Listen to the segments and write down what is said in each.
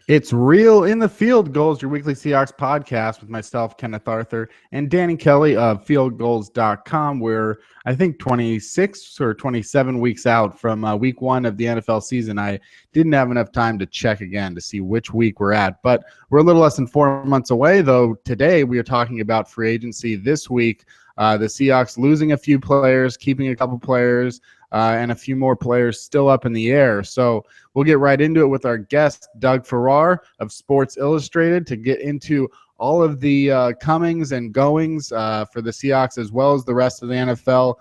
It's Real in the Field Goals, your weekly Seahawks podcast with myself, Kenneth Arthur, and Danny Kelly of fieldgoals.com. We're, I think, 26 or 27 weeks out from week one of the NFL season. I didn't have enough time to check again to see which week we're at, but we're a little less than 4 months away, though. Today, we are talking about free agency this week. The Seahawks losing a few players, keeping a couple players, and a few more players still up in the air. So we'll get right into it with our guest, Doug Farrar of Sports Illustrated, to get into all of the comings and goings for the Seahawks as well as the rest of the NFL.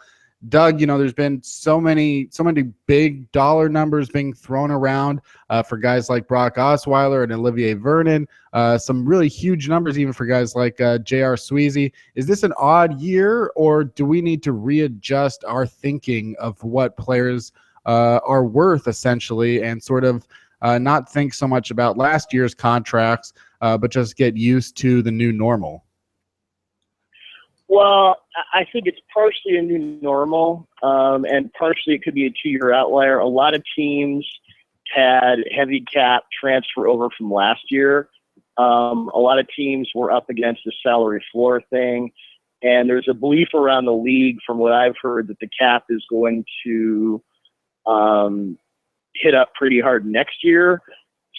Doug, there's been so many big dollar numbers being thrown around for guys like Brock Osweiler and Olivier Vernon. Some really huge numbers even for guys like J.R. Sweezy. Is this an odd year, or do we need to readjust our thinking of what players are worth, essentially, and sort of not think so much about last year's contracts, but just get used to the new normal? Well, I think it's partially a new normal, and partially it could be a two-year outlier. A lot of teams had heavy cap transfer over from last year. A lot of teams were up against the salary floor thing, and there's a belief around the league, from what I've heard, that the cap is going to hit up pretty hard next year.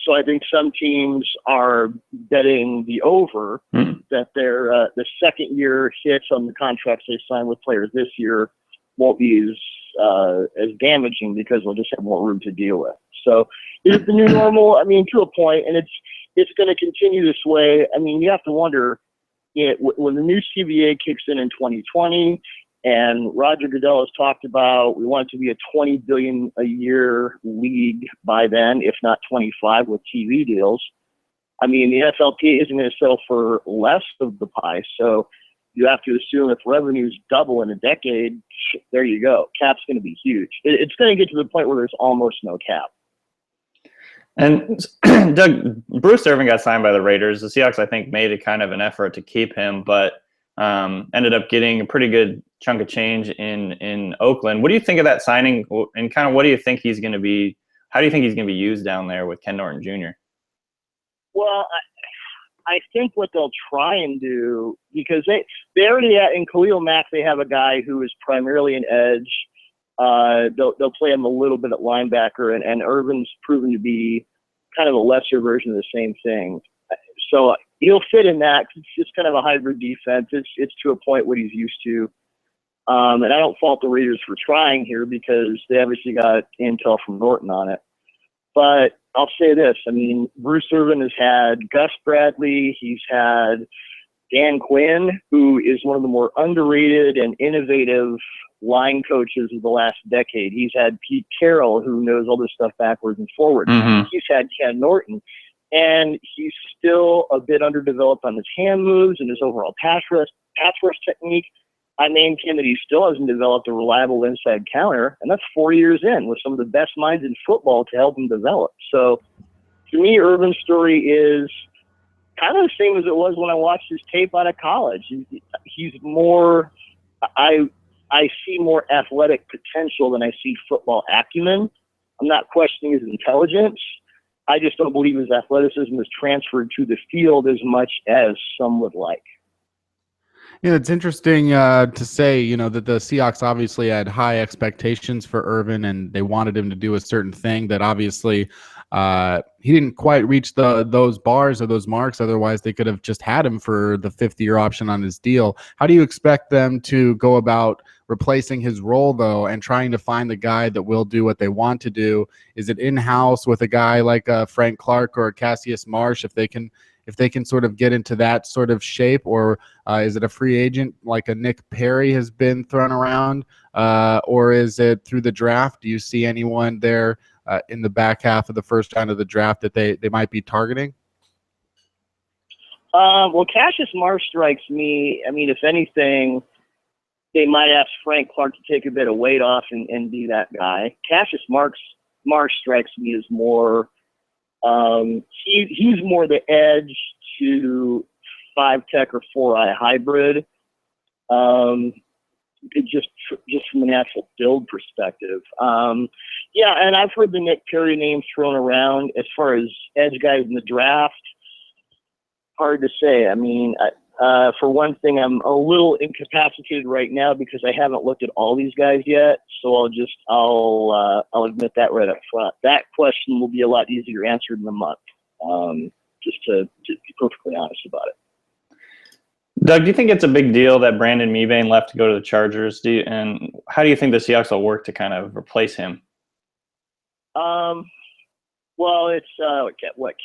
So I think some teams are betting the over that their the second year hits on the contracts they sign with players this year won't be as damaging because they'll just have more room to deal with. So it's the new normal. I mean, to a point, and it's going to continue this way. I mean, you have to wonder, when the new CBA kicks in 2020. And Roger Goodell has talked about we want it to be a $20 billion a year league by then, if not 25 with TV deals. I mean, the NFLPA isn't going to sell for less of the pie. So you have to assume if revenues double in a decade, there you go. Cap's going to be huge. It's going to get to the point where there's almost no cap. And Doug, Bruce Irvin got signed by the Raiders. The Seahawks, I think, made a kind of an effort to keep him, but ended up getting a pretty good chunk of change in Oakland. What do you think of that signing, and kind of what do you think he's going to be? How do you think he's going to be used down there with Ken Norton Jr.? Well, I think what they'll try and do, because they already in Khalil Mack, they have a guy who is primarily an edge. They'll play him a little bit at linebacker, and Irvin's proven to be kind of a lesser version of the same thing. So he'll fit in that. It's just kind of a hybrid defense. It's to a point what he's used to. And I don't fault the Raiders for trying here because they obviously got intel from Norton on it. But I'll say this. I mean, Bruce Irvin has had Gus Bradley. He's had Dan Quinn, who is one of the more underrated and innovative line coaches of the last decade. He's had Pete Carroll, who knows all this stuff backwards and forwards. Mm-hmm. He's had Ken Norton. And he's still a bit underdeveloped on his hand moves and his overall pass rush technique. I maintain that he still hasn't developed a reliable inside counter, and that's 4 years in with some of the best minds in football to help him develop. So, to me, Irvin's story is kind of the same as it was when I watched his tape out of college. He's more – I see more athletic potential than I see football acumen. I'm not questioning his intelligence. I just don't believe his athleticism is transferred to the field as much as some would like. Yeah, it's interesting to say, that the Seahawks obviously had high expectations for Irvin, and they wanted him to do a certain thing that obviously he didn't quite reach those bars or those marks. Otherwise, they could have just had him for the fifth-year option on his deal. How do you expect them to go about replacing his role, though, and trying to find the guy that will do what they want to do? Is it in-house with a guy like Frank Clark or Cassius Marsh, if they can sort of get into that sort of shape, or is it a free agent like a Nick Perry has been thrown around, or is it through the draft? Do you see anyone there in the back half of the first round of the draft that they might be targeting? Well, Cassius Marsh strikes me. I mean, if anything, they might ask Frank Clark to take a bit of weight off and be that guy. Cassius Marsh strikes me as more he's more the edge to 5-tech or 4-eye hybrid. just from an actual build perspective. Yeah, and I've heard the Nick Perry name thrown around as far as edge guys in the draft. Hard to say. I mean, for one thing, I'm a little incapacitated right now because I haven't looked at all these guys yet. So I'll admit that right up front. That question will be a lot easier answered in a month. Just to be perfectly honest about it. Doug, do you think it's a big deal that Brandon Mebane left to go to the Chargers? And how do you think the Seahawks will work to kind of replace him? Well, it's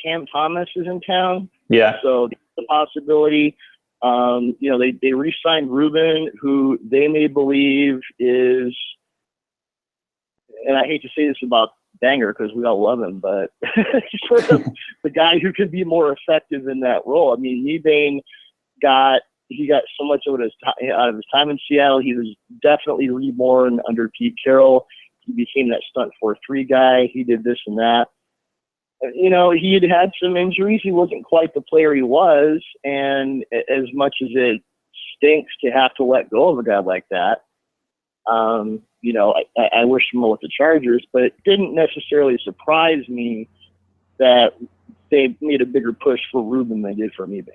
Cam Thomas is in town. Yeah. So the possibility. They re-signed Ruben, who they may believe is, and I hate to say this about Banger because we all love him, but sort of the guy who could be more effective in that role. I mean, Mebane got so much out of his time in Seattle. He was definitely reborn under Pete Carroll. He became that stunt 4-3 guy. He did this and that. He had some injuries. He wasn't quite the player he was, and as much as it stinks to have to let go of a guy like that, I wish him well with the Chargers, but it didn't necessarily surprise me that they made a bigger push for Ruben than they did for Mebane.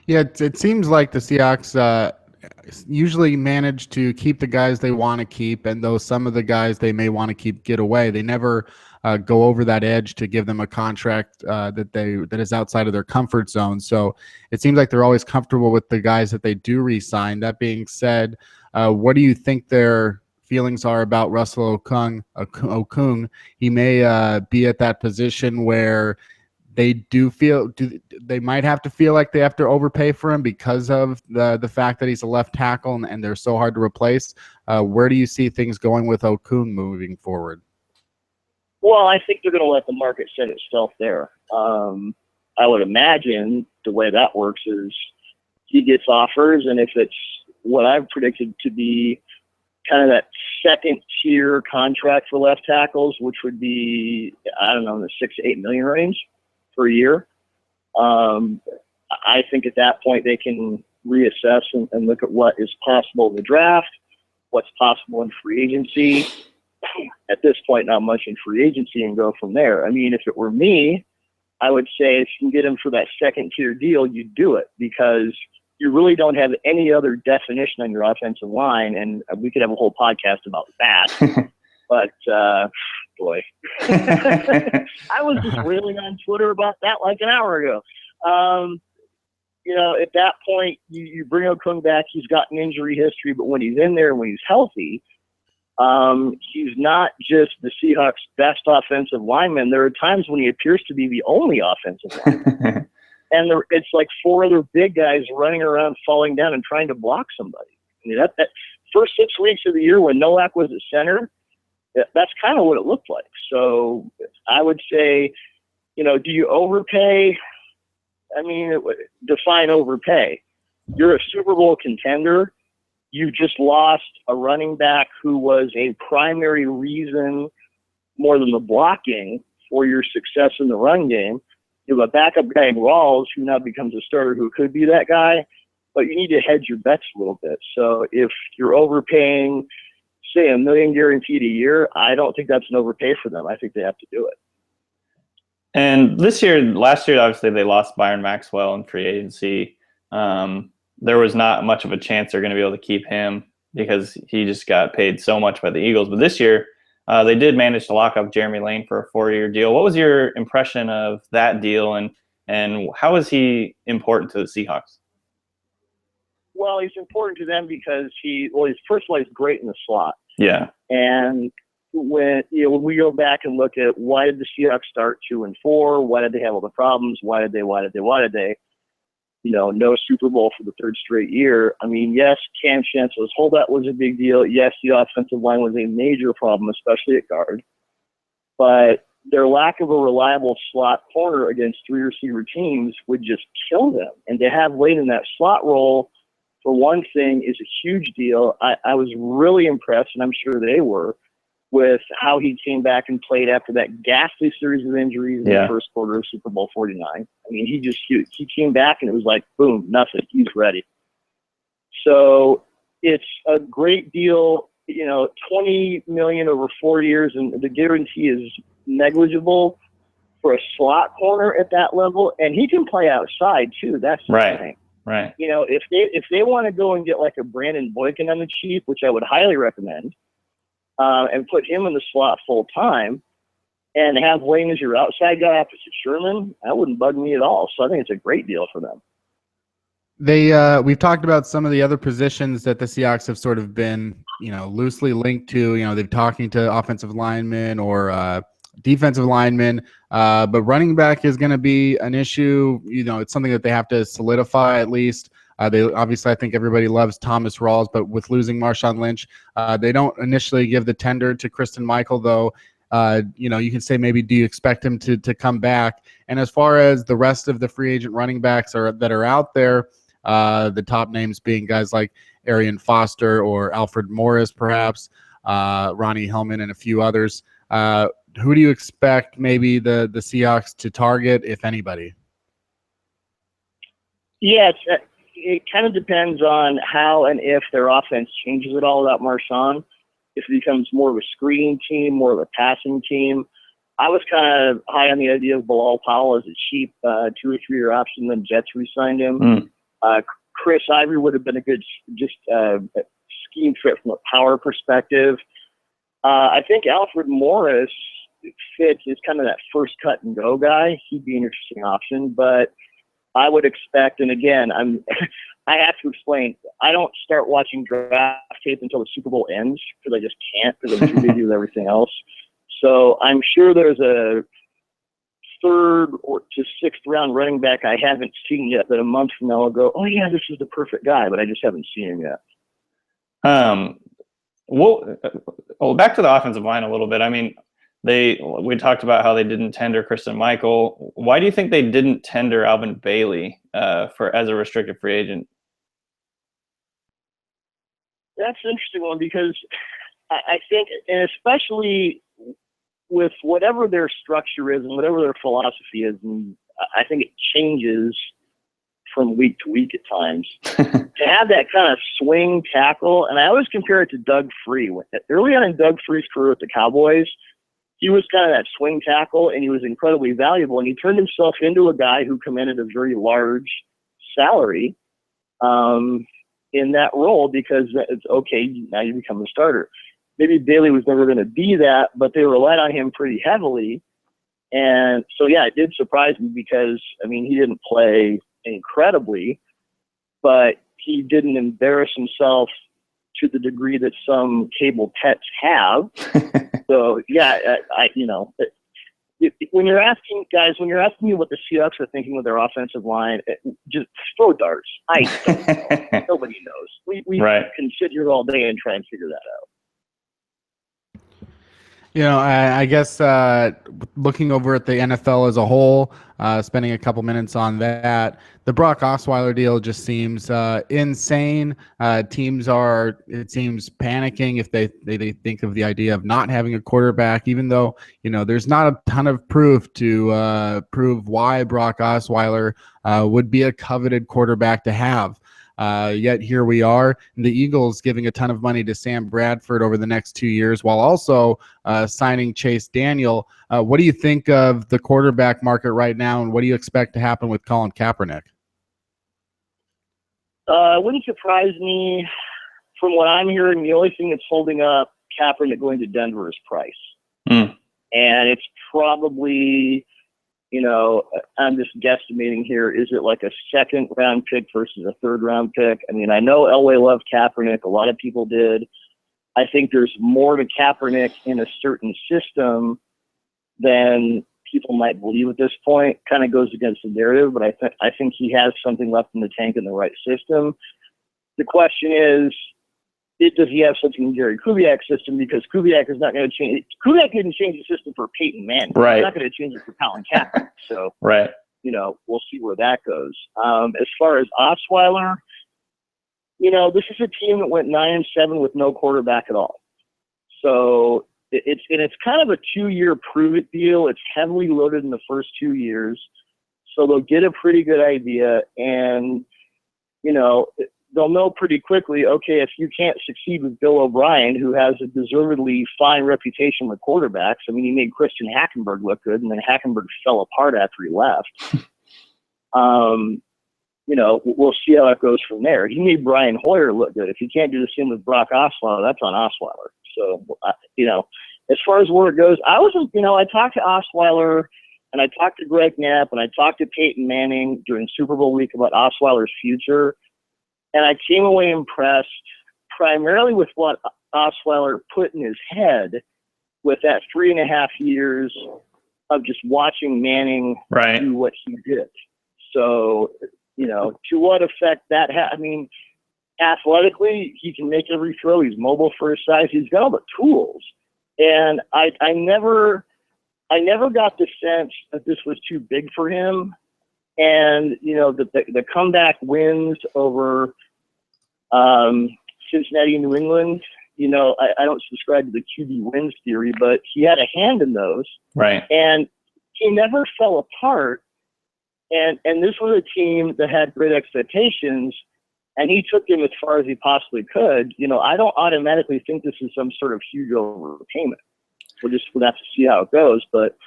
Yeah, it seems like the Seahawks usually manage to keep the guys they want to keep, and though some of the guys they may want to keep get away, they never go over that edge to give them a contract that is outside of their comfort zone. So it seems like they're always comfortable with the guys that they do re-sign. That being said, what do you think their feelings are about Russell Okung? He may be at that position where they might have to feel like they have to overpay for him because of the fact that he's a left tackle and they're so hard to replace. Where do you see things going with Okung moving forward? Well, I think they're going to let the market set itself there. I would imagine the way that works is he gets offers, and if it's what I've predicted to be kind of that second-tier contract for left tackles, which would be, I don't know, in the $6 to $8 million range per year, I think at that point they can reassess and look at what is possible in the draft, what's possible in free agency. At this point, not much in free agency, and go from there. I mean, if it were me, I would say if you can get him for that second-tier deal, you do it, because you really don't have any other definition on your offensive line, and we could have a whole podcast about that. But, boy, I was just railing on Twitter about that like an hour ago. At that point, you bring Okung back. He's got an injury history, but when he's in there and when he's healthy, he's not just the Seahawks' best offensive lineman. There are times when he appears to be the only offensive lineman. And it's like four other big guys running around, falling down, and trying to block somebody. I mean, that first 6 weeks of the year when Nowak was at center, that's kind of what it looked like. So I would say, do you overpay? I mean, define overpay. You're a Super Bowl contender. You just lost a running back who was a primary reason, more than the blocking, for your success in the run game. You have a backup guy in Rawls who now becomes a starter who could be that guy, but you need to hedge your bets a little bit. So if you're overpaying, say, $1 million guaranteed a year, I don't think that's an overpay for them. I think they have to do it. And last year, obviously they lost Byron Maxwell in free agency. There was not much of a chance they're going to be able to keep him because he just got paid so much by the Eagles. But this year, they did manage to lock up Jeremy Lane for a 4-year deal. What was your impression of that deal, and how is he important to the Seahawks? Well, he's important to them because first of all, he's great in the slot. Yeah. And when we go back and look at why did the Seahawks start 2-4, why did they have all the problems, why did they? No Super Bowl for the third straight year. I mean, yes, Cam Chancellor's holdout was a big deal. Yes, the offensive line was a major problem, especially at guard. But their lack of a reliable slot corner against 3 receiver teams would just kill them. And to have Lane in that slot role, for one thing, is a huge deal. I was really impressed, and I'm sure they were, with how he came back and played after that ghastly series of injuries in the first quarter of Super Bowl 49. I mean, he came back and it was like, boom, nothing. He's ready. So it's a great deal. You know, $20 million over 4 years, and the guarantee is negligible for a slot corner at that level, and he can play outside too. That's the thing. Right. You know, if they want to go and get like a Brandon Boykin on the cheap, which I would highly recommend, and put him in the slot full time, and have Wayne as your outside guy opposite Sherman, that wouldn't bug me at all. So I think it's a great deal for them. We've talked about some of the other positions that the Seahawks have sort of been, loosely linked to. They've talking to offensive linemen or defensive linemen, but running back is going to be an issue. It's something that they have to solidify at least. They obviously, I think everybody loves Thomas Rawls, but with losing Marshawn Lynch, they don't initially give the tender to Kristen Michael, though. You can say maybe, do you expect him to come back? And as far as the rest of the free agent running backs that are out there, the top names being guys like Arian Foster or Alfred Morris, perhaps, Ronnie Hellman, and a few others. Who do you expect maybe the Seahawks to target, if anybody? Yeah, it kind of depends on how and if their offense changes at all without Marshawn. If it becomes more of a screening team, more of a passing team. I was kind of high on the idea of Bilal Powell as a cheap 2 or 3 year option. Then Jets re-signed him. Chris Ivory would have been a good scheme fit from a power perspective. I think Alfred Morris fits as kind of that first cut and go guy. He'd be an interesting option, but I would expect, and again, I have to explain, I don't start watching draft tape until the Super Bowl ends because I just can't because I'm too busy with everything else. So I'm sure there's a 3rd to 6th round running back I haven't seen yet that a month from now I'll go, oh yeah, this is the perfect guy, but I just haven't seen him yet. Well, back to the offensive line a little bit. I mean, we talked about how they didn't tender Kristen Michael. Why do you think they didn't tender Alvin Bailey as a restricted free agent? That's an interesting one because I think, and especially with whatever their structure is and whatever their philosophy is, and I think it changes from week to week at times. To have that kind of swing tackle, and I always compare it to Doug Free. Early on in Doug Free's career with the Cowboys, he was kind of that swing tackle, and he was incredibly valuable, and he turned himself into a guy who commanded a very large salary in that role because it's okay, now you become a starter. Maybe Bailey was never going to be that, but they relied on him pretty heavily. And so, yeah, it did surprise me because, I mean, he didn't play incredibly, but he didn't embarrass himself to the degree that some cable pets have. So, yeah, when you're asking me what the Seahawks are thinking with their offensive line, just throw darts. I don't know. Nobody knows. We can sit here all day and try and figure that out. I guess looking over at the NFL as a whole, spending a couple minutes on that, the Brock Osweiler deal just seems insane. Teams are, it seems, panicking if they think of the idea of not having a quarterback, even though, there's not a ton of proof to prove why Brock Osweiler would be a coveted quarterback to have. Yet here we are, the Eagles giving a ton of money to Sam Bradford over the next 2 years while also signing Chase Daniel. What do you think of the quarterback market right now, and what do you expect to happen with Colin Kaepernick? It wouldn't surprise me. From what I'm hearing, the only thing that's holding up Kaepernick going to Denver is price. And it's probably, I'm just guesstimating here. Is it like a 2nd round pick versus a 3rd round pick? I mean, I know Elway loved Kaepernick. A lot of people did. I think there's more to Kaepernick in a certain system than people might believe at this point. Kind of goes against the narrative, but I think he has something left in the tank in the right system. The question is, does he have something in Gary Kubiak's system? Because Kubiak is not going to change. Kubiak didn't change the system for Peyton Manning. Right. He's not going to change it for Colin Kaepernick. So, right. We'll see where that goes. As far as Osweiler, this is a team that went 9-7 with no quarterback at all. So it's kind of a 2-year prove-it deal. It's heavily loaded in the first 2 years. So they'll get a pretty good idea. And, they'll know pretty quickly, okay, if you can't succeed with Bill O'Brien, who has a deservedly fine reputation with quarterbacks. I mean, he made Christian Hackenberg look good, and then Hackenberg fell apart after he left. You know, we'll see how it goes from there. He made Brian Hoyer look good. If he can't do the same with Brock Osweiler, that's on Osweiler. So, you know, as far as where it goes, I talked to Osweiler, and I talked to Greg Knapp, and I talked to Peyton Manning during Super Bowl week about Osweiler's future. And I came away impressed primarily with what Osweiler put in his head with that 3.5 years of just watching Manning do what he did. So, you know, to what effect that had, I mean, athletically, he can make every throw. He's mobile for his size. He's got all the tools. And I never got the sense that this was too big for him. And, you know, the comeback wins over Cincinnati and New England, you know, I don't subscribe to the QB wins theory, but he had a hand in those. Right. And he never fell apart. And this was a team that had great expectations, and he took them as far as he possibly could. You know, I don't automatically think this is some sort of huge overpayment. We'll have to see how it goes, but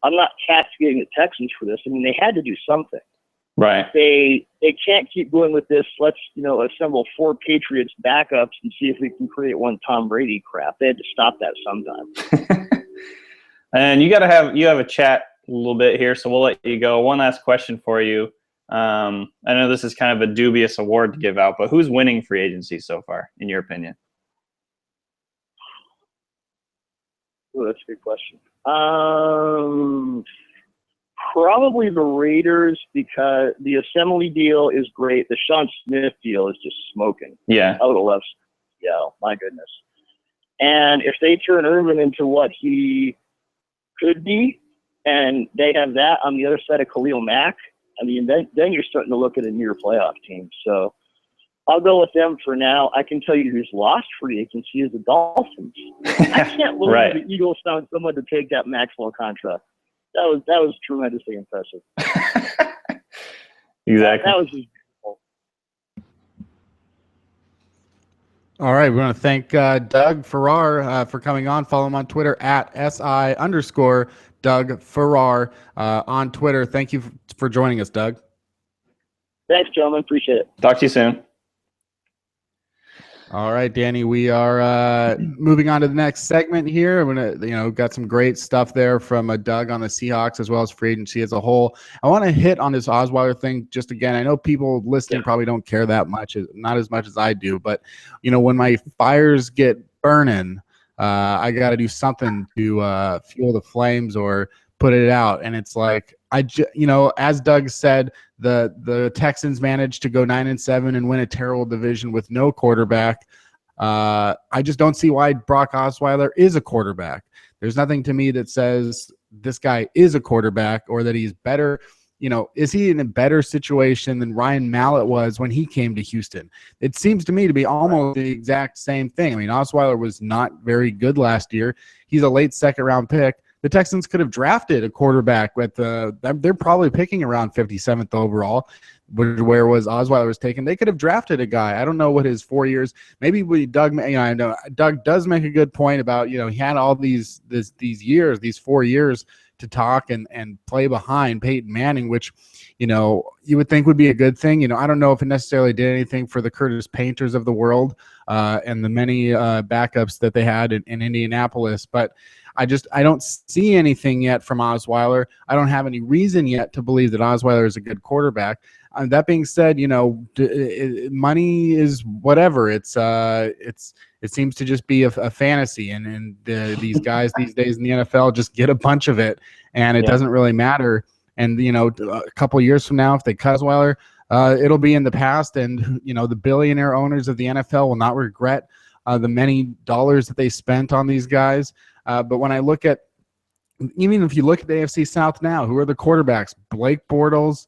I'm not castigating the Texans for this. I mean, they had to do something. Right. They can't keep going with this. Let's, you know, assemble 4 Patriots backups and see if we can create one Tom Brady crap. They had to stop that sometime. And you have a chat a little bit here, so we'll let you go. One last question for you. I know this is kind of a dubious award to give out, but who's winning free agency so far, in your opinion? Oh, that's a good question. Probably the Raiders, because the Assembly deal is great. The Sean Smith deal is just smoking. Yeah. I would have loved Seattle. My goodness. And if they turn Irvin into what he could be, and they have that on the other side of Khalil Mack, I mean, then you're starting to look at a near playoff team. So I'll go with them for now. I can tell you who's lost free agency is the Dolphins. I can't believe the Eagles found someone to take that Maxwell contract. That was tremendously impressive. Exactly. That was just beautiful. All right, we want to thank Doug Farrar for coming on. Follow him on Twitter at @SI_Doug Farrar on Twitter. Thank you for joining us, Doug. Thanks, gentlemen. Appreciate it. Talk to you soon. All right, Danny, we are moving on to the next segment here. I'm gonna, got some great stuff there from Doug on the Seahawks as well as free agency as a whole. I want to hit on this Osweiler thing just again. I know people listening probably don't care that much, not as much as I do, but when my fires get burning, I got to do something to fuel the flames or put it out. And it's like as Doug said, the Texans managed to go 9-7 and win a terrible division with no quarterback. I just don't see why Brock Osweiler is a quarterback. There's nothing to me that says this guy is a quarterback or that he's better. Is he in a better situation than Ryan Mallett was when he came to Houston? It seems to me to be almost the exact same thing. I mean, Osweiler was not very good last year. He's a late second-round pick. The Texans could have drafted a quarterback they're probably picking around 57th overall, where was Osweiler was taken. They could have drafted a guy. I don't know what his 4 years. Maybe Doug. I know Doug does make a good point about he had all these 4 years to talk and play behind Peyton Manning, which you would think would be a good thing. I don't know if it necessarily did anything for the Curtis Painters of the world and the many backups that they had in Indianapolis, but I don't see anything yet from Osweiler. I don't have any reason yet to believe that Osweiler is a good quarterback. That being said, money is whatever. It seems to just be a fantasy, and these guys these days in the NFL just get a bunch of it, and it doesn't really matter. And a couple of years from now, if they cut Osweiler, it'll be in the past, and the billionaire owners of the NFL will not regret the many dollars that they spent on these guys. But when I look at, even if you look at the AFC South now, who are the quarterbacks? Blake Bortles,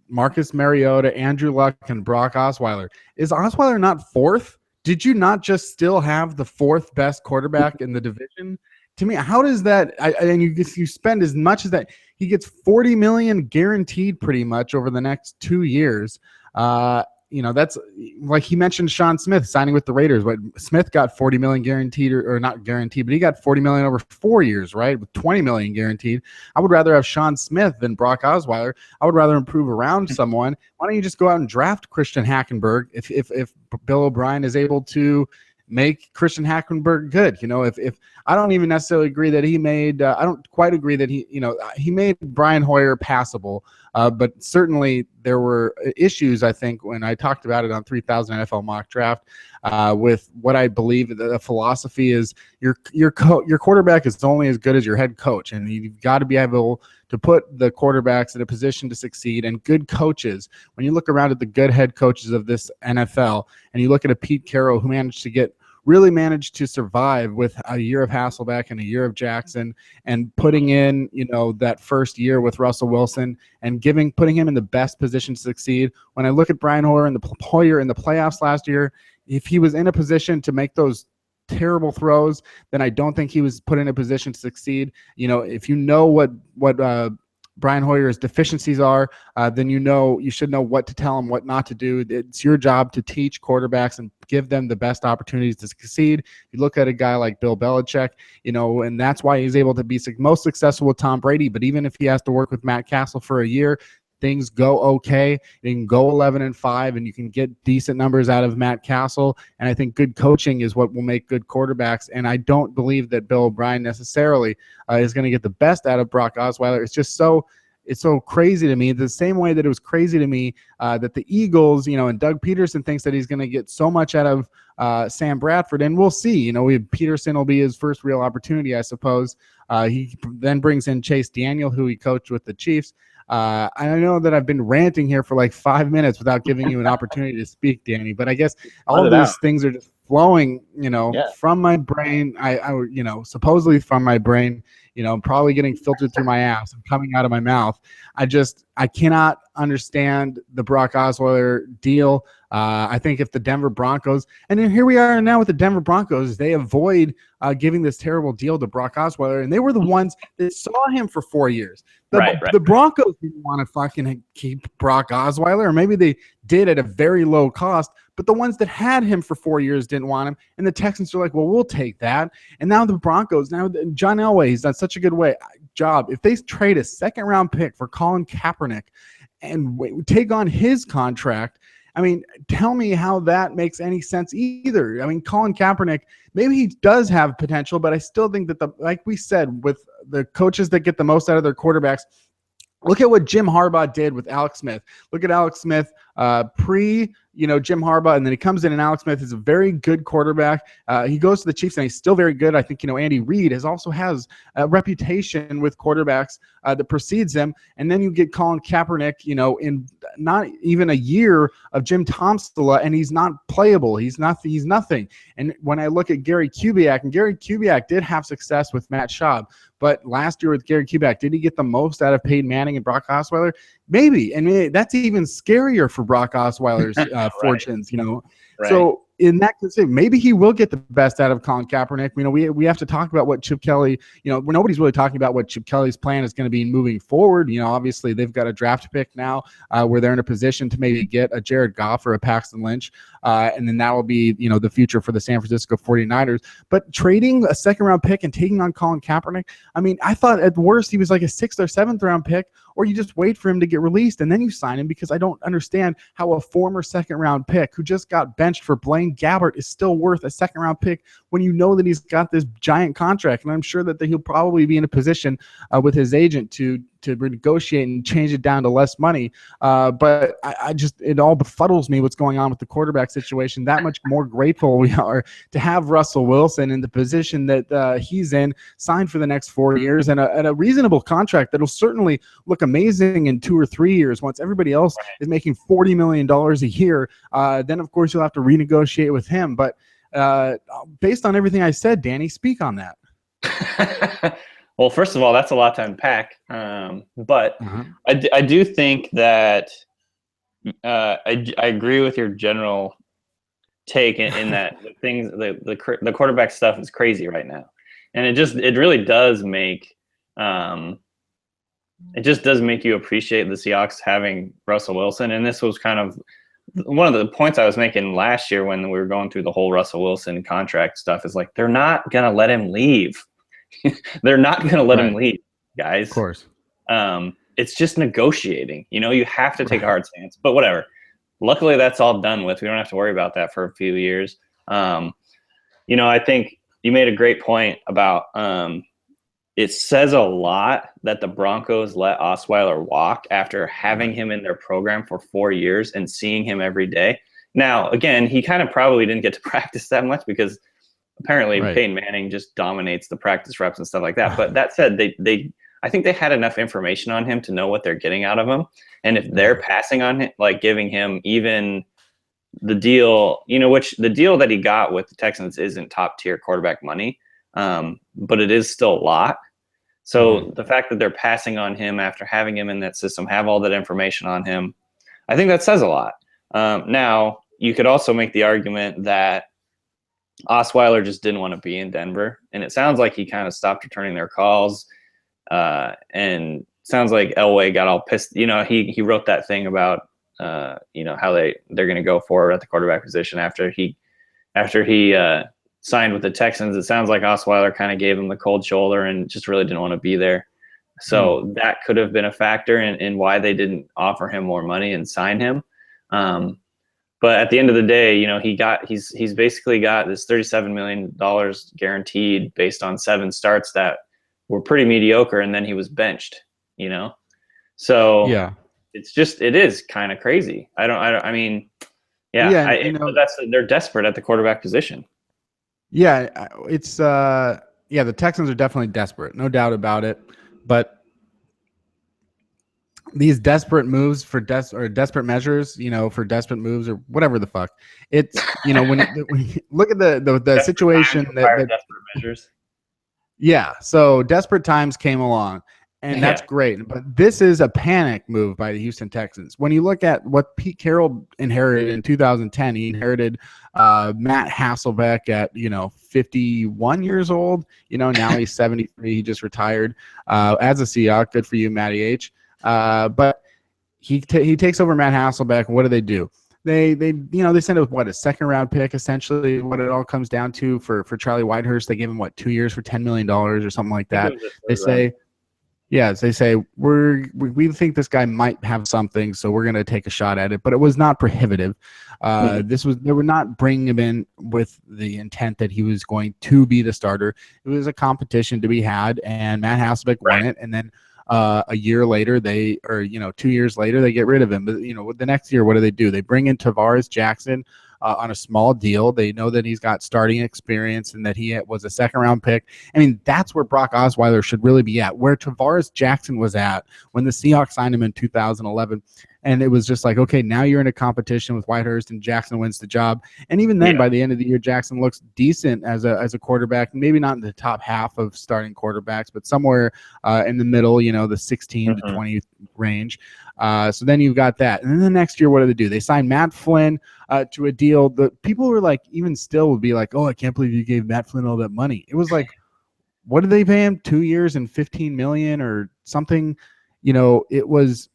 Marcus Mariota, Andrew Luck, and Brock Osweiler. Is Osweiler not fourth? Did you not just still have the fourth best quarterback in the division? To me, how does that? And you spend as much as that. He gets $40 million guaranteed pretty much over the next 2 years. that's like he mentioned Sean Smith signing with the Raiders. But Smith got $40 million guaranteed, or not guaranteed, but he got $40 million over 4 years, right? With $20 million guaranteed. I would rather have Sean Smith than Brock Osweiler. I would rather improve around someone. Why don't you just go out and draft Christian Hackenberg if Bill O'Brien is able to make Christian Hackenberg good? If I don't even necessarily agree that he made, I don't quite agree that he made Brian Hoyer passable, but certainly there were issues, I think, when I talked about it on 3000 NFL Mock Draft, with what I believe the philosophy is. Your quarterback is only as good as your head coach, and you've got to be able to put the quarterbacks in a position to succeed. And good coaches, when you look around at the good head coaches of this NFL, and you look at a Pete Carroll who really managed to survive with a year of Hasselbeck and a year of Jackson, and putting in, that first year with Russell Wilson and putting him in the best position to succeed. When I look at Brian Hoyer in the playoffs last year, if he was in a position to make those terrible throws, then I don't think he was put in a position to succeed. If you know what Brian Hoyer's deficiencies are, then you should know what to tell him, what not to do. It's your job to teach quarterbacks and give them the best opportunities to succeed. You look at a guy like Bill Belichick, and that's why he's able to be most successful with Tom Brady. But even if he has to work with Matt Castle for a year, things go okay. You can go 11-5, and you can get decent numbers out of Matt Castle. And I think good coaching is what will make good quarterbacks. And I don't believe that Bill O'Brien necessarily is going to get the best out of Brock Osweiler. It's so crazy to me, the same way that it was crazy to me that the Eagles, and Doug Peterson thinks that he's going to get so much out of Sam Bradford. And we'll see. Peterson will be his first real opportunity, I suppose. He then brings in Chase Daniel, who he coached with the Chiefs. I know that I've been ranting here for like 5 minutes without giving you an opportunity to speak, Danny, but I guess all of these things are just flowing, from my brain. I supposedly from my brain, probably getting filtered through my ass and coming out of my mouth. I cannot understand the Brock Osweiler deal. I think if the Denver Broncos, and then here we are now with the Denver Broncos, they avoid giving this terrible deal to Brock Osweiler, and they were the ones that saw him for 4 years. The Broncos didn't want to fucking keep Brock Osweiler, or maybe they did at a very low cost, but the ones that had him for 4 years didn't want him, and the Texans are like, well, we'll take that. And now the Broncos, John Elway, he's done such a good job. If they trade a second-round pick for Colin Kaepernick and take on his contract, tell me how that makes any sense either. Colin Kaepernick, maybe he does have potential, but I still think that like we said, with the coaches that get the most out of their quarterbacks, look at what Jim Harbaugh did with Alex Smith. Look at Alex Smith Jim Harbaugh, and then he comes in, and Alex Smith is a very good quarterback. He goes to the Chiefs, and he's still very good. I think, Andy Reid has a reputation with quarterbacks that precedes him. And then you get Colin Kaepernick, in not even a year of Jim Tomsula, and he's not playable. He's nothing. And when I look at Gary Kubiak, and Gary Kubiak did have success with Matt Schaub, but last year with Gary Kubiak, did he get the most out of Peyton Manning and Brock Osweiler? Maybe. And that's even scarier for Brock Osweiler's fortunes, Right. So in that case, maybe he will get the best out of Colin Kaepernick. We have to talk about what Chip Kelly, nobody's really talking about what Chip Kelly's plan is going to be moving forward. Obviously they've got a draft pick now where they're in a position to maybe get a Jared Goff or a Paxton Lynch. And then that will be, the future for the San Francisco 49ers. But trading a second round pick and taking on Colin Kaepernick, I thought at worst he was like a 6th or 7th round pick, or you just wait for him to get released and then you sign him, because I don't understand how a former second round pick who just got benched for Blaine Gabbert is still worth a second round pick when you know that he's got this giant contract. And I'm sure that he'll probably be in a position with his agent to renegotiate and change it down to less money. But it all befuddles me what's going on with the quarterback situation. That much more grateful we are to have Russell Wilson in the position that he's in, signed for the next 4 years, and a reasonable contract that'll certainly look amazing in 2 or 3 years. Once everybody else is making $40 million a year, then of course you'll have to renegotiate with him. But based on everything I said, Danny, speak on that. Well, first of all, that's a lot to unpack. But I do think that I agree with your general take in that the quarterback stuff is crazy right now, and it really does make you appreciate the Seahawks having Russell Wilson. And this was kind of one of the points I was making last year when we were going through the whole Russell Wilson contract stuff is like, they're not going to let him leave. They're not going to let him leave, guys. Of course. It's just negotiating. You have to take a hard stance, but whatever. Luckily, that's all done with. We don't have to worry about that for a few years. I think you made a great point about it says a lot that the Broncos let Osweiler walk after having him in their program for 4 years and seeing him every day. Now, again, he kind of probably didn't get to practice that much because apparently Peyton Manning just dominates the practice reps and stuff like that. But that said, I think they had enough information on him to know what they're getting out of him. And if they're passing on him, like giving him even the deal, which the deal that he got with the Texans isn't top tier quarterback money, but it is still a lot. So the fact that they're passing on him after having him in that system, have all that information on him, I think that says a lot. Now, you could also make the argument that Osweiler just didn't want to be in Denver. And it sounds like he kind of stopped returning their calls. And sounds like Elway got all pissed. He wrote that thing about, how they're going to go forward at the quarterback position after he signed with the Texans. It sounds like Osweiler kind of gave him the cold shoulder and just really didn't want to be there. So that could have been a factor in why they didn't offer him more money and sign him. But at the end of the day, he's basically got this $37 million guaranteed based on 7 starts that were pretty mediocre, and then he was benched. So yeah, it is kind of crazy. They're desperate at the quarterback position. Yeah, it's the Texans are definitely desperate, no doubt about it. But these desperate moves for desperate measures, for desperate moves or whatever the fuck, it's when you look at the situation that desperate measures. Yeah, so desperate times came along, and that's great. But this is a panic move by the Houston Texans. When you look at what Pete Carroll inherited in 2010, he inherited Matt Hasselbeck at 51 years old. Now he's 73. He just retired as a Seahawk. Good for you, Matty H. But he takes over Matt Hasselbeck. What do? They send a second round pick, essentially what it all comes down to for Charlie Whitehurst. They gave him 2 years for $10 million or something like that. They say we think this guy might have something, so we're going to take a shot at it. But it was not prohibitive. They were not bringing him in with the intent that he was going to be the starter. It was a competition to be had, and Matt Hasselbeck won it, and then a year later, 2 years later, they get rid of him. But the next year, what do? They bring in Tavares Jackson on a small deal. They know that he's got starting experience and that he was a second-round pick. I mean, that's where Brock Osweiler should really be at, where Tavares Jackson was at when the Seahawks signed him in 2011. And it was just like, okay, now you're in a competition with Whitehurst and Jackson wins the job. And even then, by the end of the year, Jackson looks decent as a quarterback, maybe not in the top half of starting quarterbacks, but somewhere in the middle, the 16 to 20 range. So then you've got that. And then the next year, what do? They sign Matt Flynn to a deal that people were like, even still would be like, oh, I can't believe you gave Matt Flynn all that money. It was like, what did they pay him? 2 years and $15 million or something? It was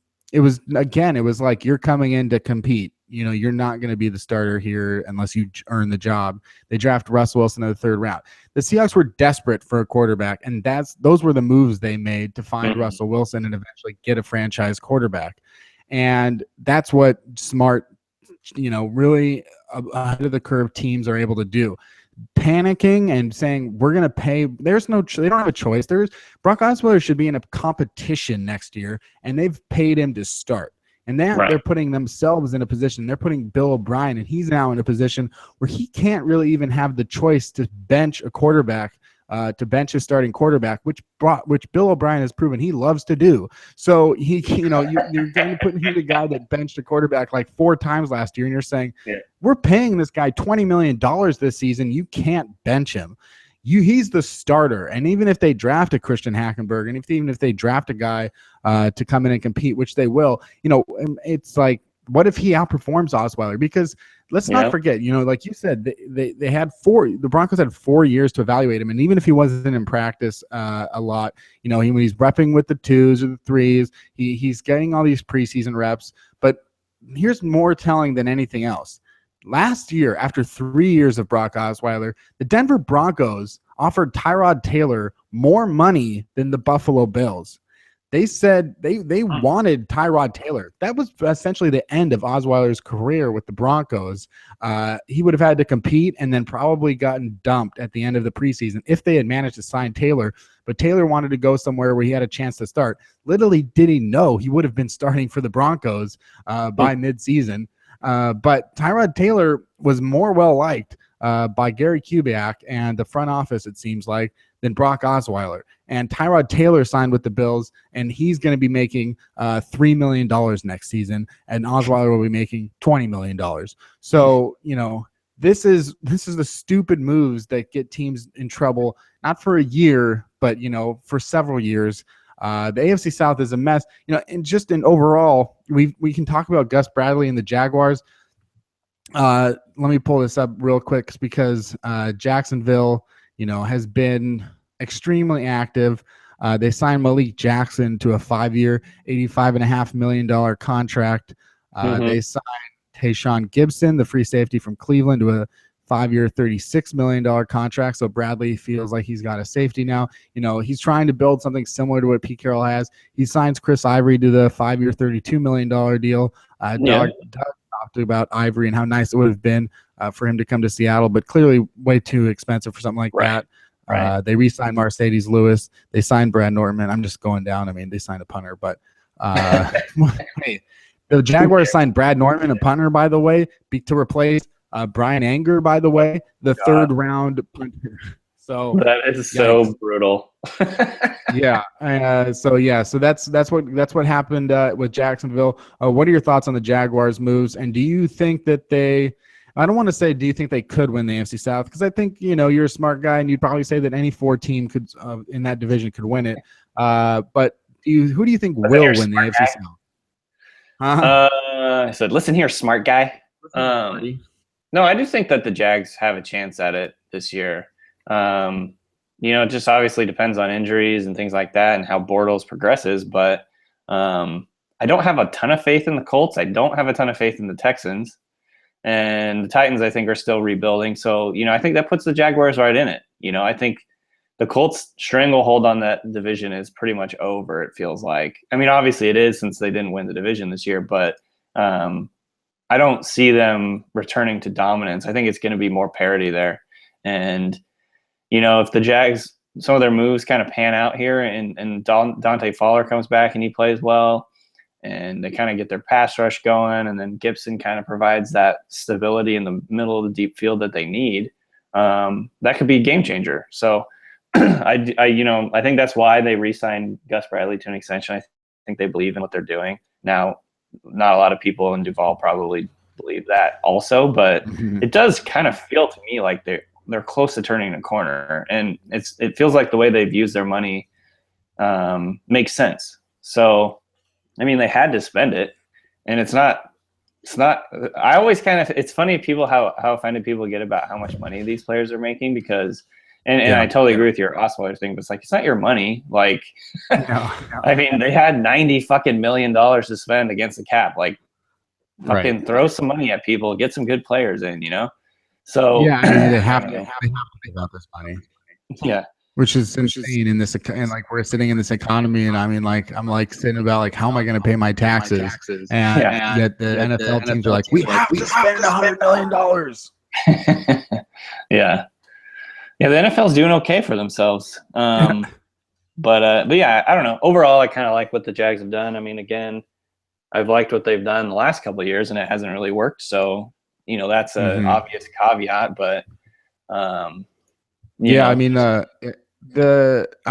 like, you're coming in to compete. You're not going to be the starter here unless you earn the job. They draft Russell Wilson in the 3rd round. The Seahawks were desperate for a quarterback, and those were the moves they made to find Russell Wilson and eventually get a franchise quarterback. And that's what smart, really ahead of the curve teams are able to do. Panicking and saying we're going to pay. They don't have a choice. Brock Osweiler should be in a competition next year, and they've paid him to start. And now they're putting themselves in a position. They're putting Bill O'Brien, and he's now in a position where he can't really even have the choice to bench a quarterback, to bench a starting quarterback, which Bill O'Brien has proven he loves to do. So you're going to put him the guy that benched a quarterback like 4 times last year, and you're saying we're paying this guy $20 million this season. You can't bench him. He's the starter. And even if they draft a Christian Hackenberg, and even if they draft a guy to come in and compete, which they will, it's like, what if he outperforms Osweiler? Because let's not forget, like you said, they had the Broncos had 4 years to evaluate him. And even if he wasn't in practice a lot, when he's repping with the 2s or the 3s, he's getting all these preseason reps. But here's more telling than anything else. Last year, after 3 years of Brock Osweiler, the Denver Broncos offered Tyrod Taylor more money than the Buffalo Bills. They said they wanted Tyrod Taylor. That was essentially the end of Osweiler's career with the Broncos. He would have had to compete and then probably gotten dumped at the end of the preseason if they had managed to sign Taylor. But Taylor wanted to go somewhere where he had a chance to start. Little did he know he would have been starting for the Broncos by midseason. But Tyrod Taylor was more well-liked by Gary Kubiak and the front office, it seems like, than Brock Osweiler. And Tyrod Taylor signed with the Bills, and he's going to be making $3 million next season, and Osweiler will be making $20 million. So, this is the stupid moves that get teams in trouble, not for a year, but, for several years. The AFC South is a mess, and just in overall, we can talk about Gus Bradley and the Jaguars. Let me pull this up real quick because Jacksonville, has been extremely active. They signed Malik Jackson to a 5-year, $85.5 million contract. They signed Tayshaun Gibson, the free safety from Cleveland, to a 5-year, $36 million contract. So Bradley feels like he's got a safety now. He's trying to build something similar to what Pete Carroll has. He signs Chris Ivory to the 5-year, $32 million deal. Doug talked about Ivory and how nice it would have been for him to come to Seattle, but clearly way too expensive for something like that. Right. They re-signed Mercedes Lewis. They signed Brad Nortman. I'm just going down. I mean, they signed a punter, but hey, the Jaguars signed Brad Nortman, a punter, by the way, to replace Brian Anger, by the way, the third-round punter. So that is so brutal. So that's what happened with Jacksonville. What are your thoughts on the Jaguars' moves? And do you think that I don't want to say, do you think they could win the AFC South? Because I think, you're a smart guy and you'd probably say that any 4 team could in that division could win it. But who do you think will win the AFC South? I said, listen here, smart guy. No, I do think that the Jags have a chance at it this year. It just obviously depends on injuries and things like that and how Bortles progresses. But I don't have a ton of faith in the Colts. I don't have a ton of faith in the Texans. And the Titans, I think, are still rebuilding. So, I think that puts the Jaguars right in it. I think the Colts' stranglehold on that division is pretty much over, it feels like. I mean, obviously it is since they didn't win the division this year, but I don't see them returning to dominance. I think it's going to be more parity there. And, if the Jags, some of their moves kind of pan out here and Dante Fowler comes back and he plays well, and they kind of get their pass rush going, and then Gibson kind of provides that stability in the middle of the deep field that they need. That could be a game changer. So I think that's why they re-signed Gus Bradley to an extension. I think they believe in what they're doing. Now, not a lot of people in Duval probably believe that also, but it does kind of feel to me like they're close to turning a corner, and it feels like the way they've used their money makes sense. So, I mean, they had to spend it, and it's not, I always it's funny how offended people get about how much money these players are making because, and I totally agree with your Osweiler thing, but it's like, it's not your money. Like, no. I mean, they had $90 million to spend against the cap. Like, fucking throw some money at people, get some good players in, So yeah, I mean, they have to think about this money. Yeah. Which is insane in this, and like we're sitting in this economy, and I mean, like I'm like sitting about like how am I going to pay my taxes? And yet the NFL teams are like, we have to spend $100 million. Yeah, the NFL's doing okay for themselves. But yeah, I don't know. Overall, I kind of like what the Jags have done. I mean, again, I've liked what they've done the last couple of years, and it hasn't really worked. So that's an obvious caveat, but I mean, I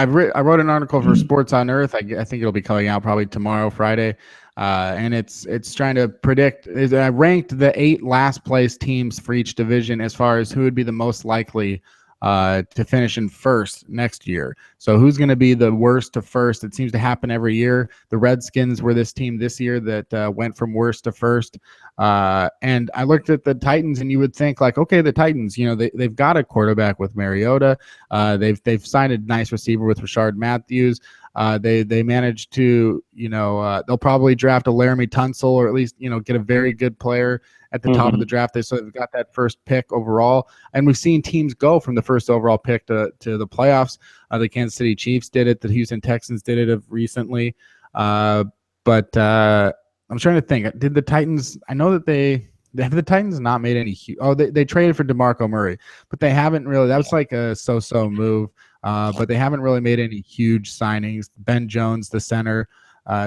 wrote an article for Sports on Earth. I think it'll be coming out probably tomorrow, Friday, and it's trying to predict. I ranked the 8 last place teams for each division as far as who would be the most likely to finish in first next year. So who's going to be the worst to first? It seems to happen every year. The Redskins were this team this year that went from worst to first. And I looked at the Titans, and you would think like, okay, the Titans, they've got a quarterback with Mariota. They've signed a nice receiver with Rashard Matthews. They managed to, they'll probably draft a Laramie Tunsil, or at least, get a very good player at the top of the draft. They've got that first pick overall, and we've seen teams go from the first overall pick to the playoffs. The Kansas City Chiefs did it. The Houston Texans did it recently. But I'm trying to think. Did the Titans? I know that have the Titans not made any huge. Oh, they traded for DeMarco Murray, but they haven't really. That was like a so-so move. But they haven't really made any huge signings. Ben Jones, the center,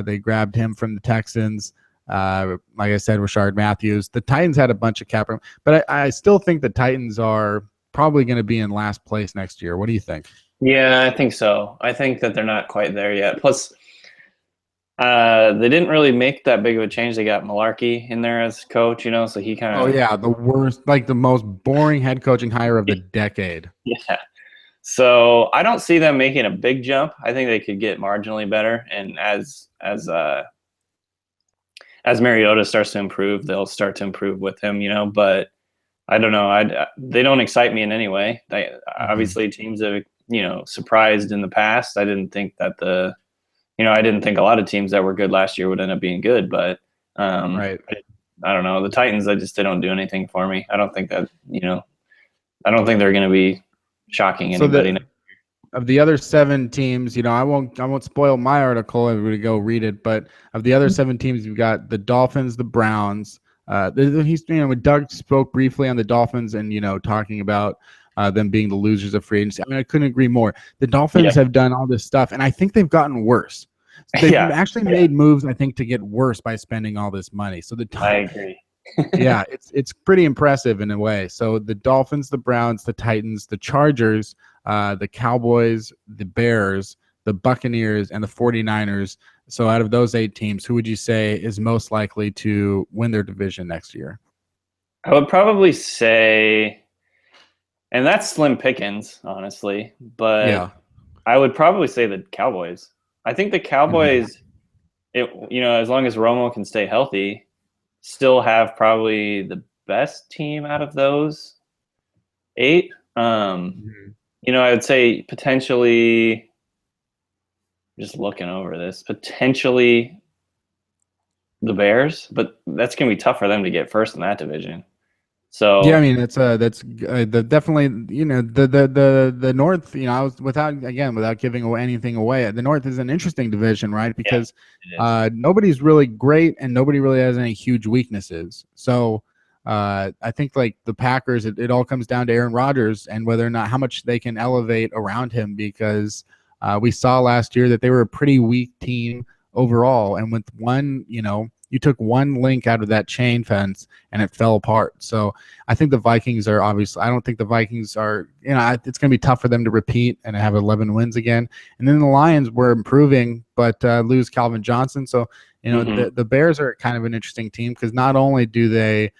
they grabbed him from the Texans. Like I said, Rashard Matthews. The Titans had a bunch of cap room, but I still think the Titans are probably going to be in last place next year. What do you think? Yeah, I think so. I think that they're not quite there yet. Plus, they didn't really make that big of a change. They got Malarkey in there as coach, so he kind of. Oh yeah, the worst, like the most boring head coaching hire of the decade. Yeah. So I don't see them making a big jump. I think they could get marginally better, and as Mariota starts to improve, they'll start to improve with him. But I don't know. They don't excite me in any way. Obviously teams have surprised in the past. I didn't think that I didn't think a lot of teams that were good last year would end up being good, but right. I don't know. The Titans, they don't do anything for me. I don't think that I don't think they're going to be shocking anybody. Of the other 7 teams, I won't spoil my article. I'm going to go read it. But of the other 7 teams, you've got the Dolphins, the Browns. When Doug spoke briefly on the Dolphins and talking about them being the losers of free agency. I mean, I couldn't agree more. The Dolphins have done all this stuff, and I think they've gotten worse. They've actually made moves, I think, to get worse by spending all this money. So I agree. Yeah, it's pretty impressive in a way. So the Dolphins, the Browns, the Titans, the Chargers, the Cowboys, the Bears, the Buccaneers, and the 49ers. So out of those 8 teams, who would you say is most likely to win their division next year? I would probably say, and that's slim pickings, honestly, but I would probably say the Cowboys. I think the Cowboys, as long as Romo can stay healthy, still have probably the best team out of those 8. I would say potentially, just looking over this, potentially the Bears, but that's going to be tough for them to get first in that division. So yeah, I mean that's definitely the North. I was without giving anything away. The North is an interesting division, right? Because nobody's really great and nobody really has any huge weaknesses. So I think like the Packers, it all comes down to Aaron Rodgers and whether or not how much they can elevate around him. Because we saw last year that they were a pretty weak team overall, and with one, you took one link out of that chain fence and it fell apart. So I think the Vikings are obviously, I don't think the Vikings are, it's going to be tough for them to repeat and have 11 wins again. And then the Lions were improving, but lose Calvin Johnson. So, the Bears are kind of an interesting team because not only do they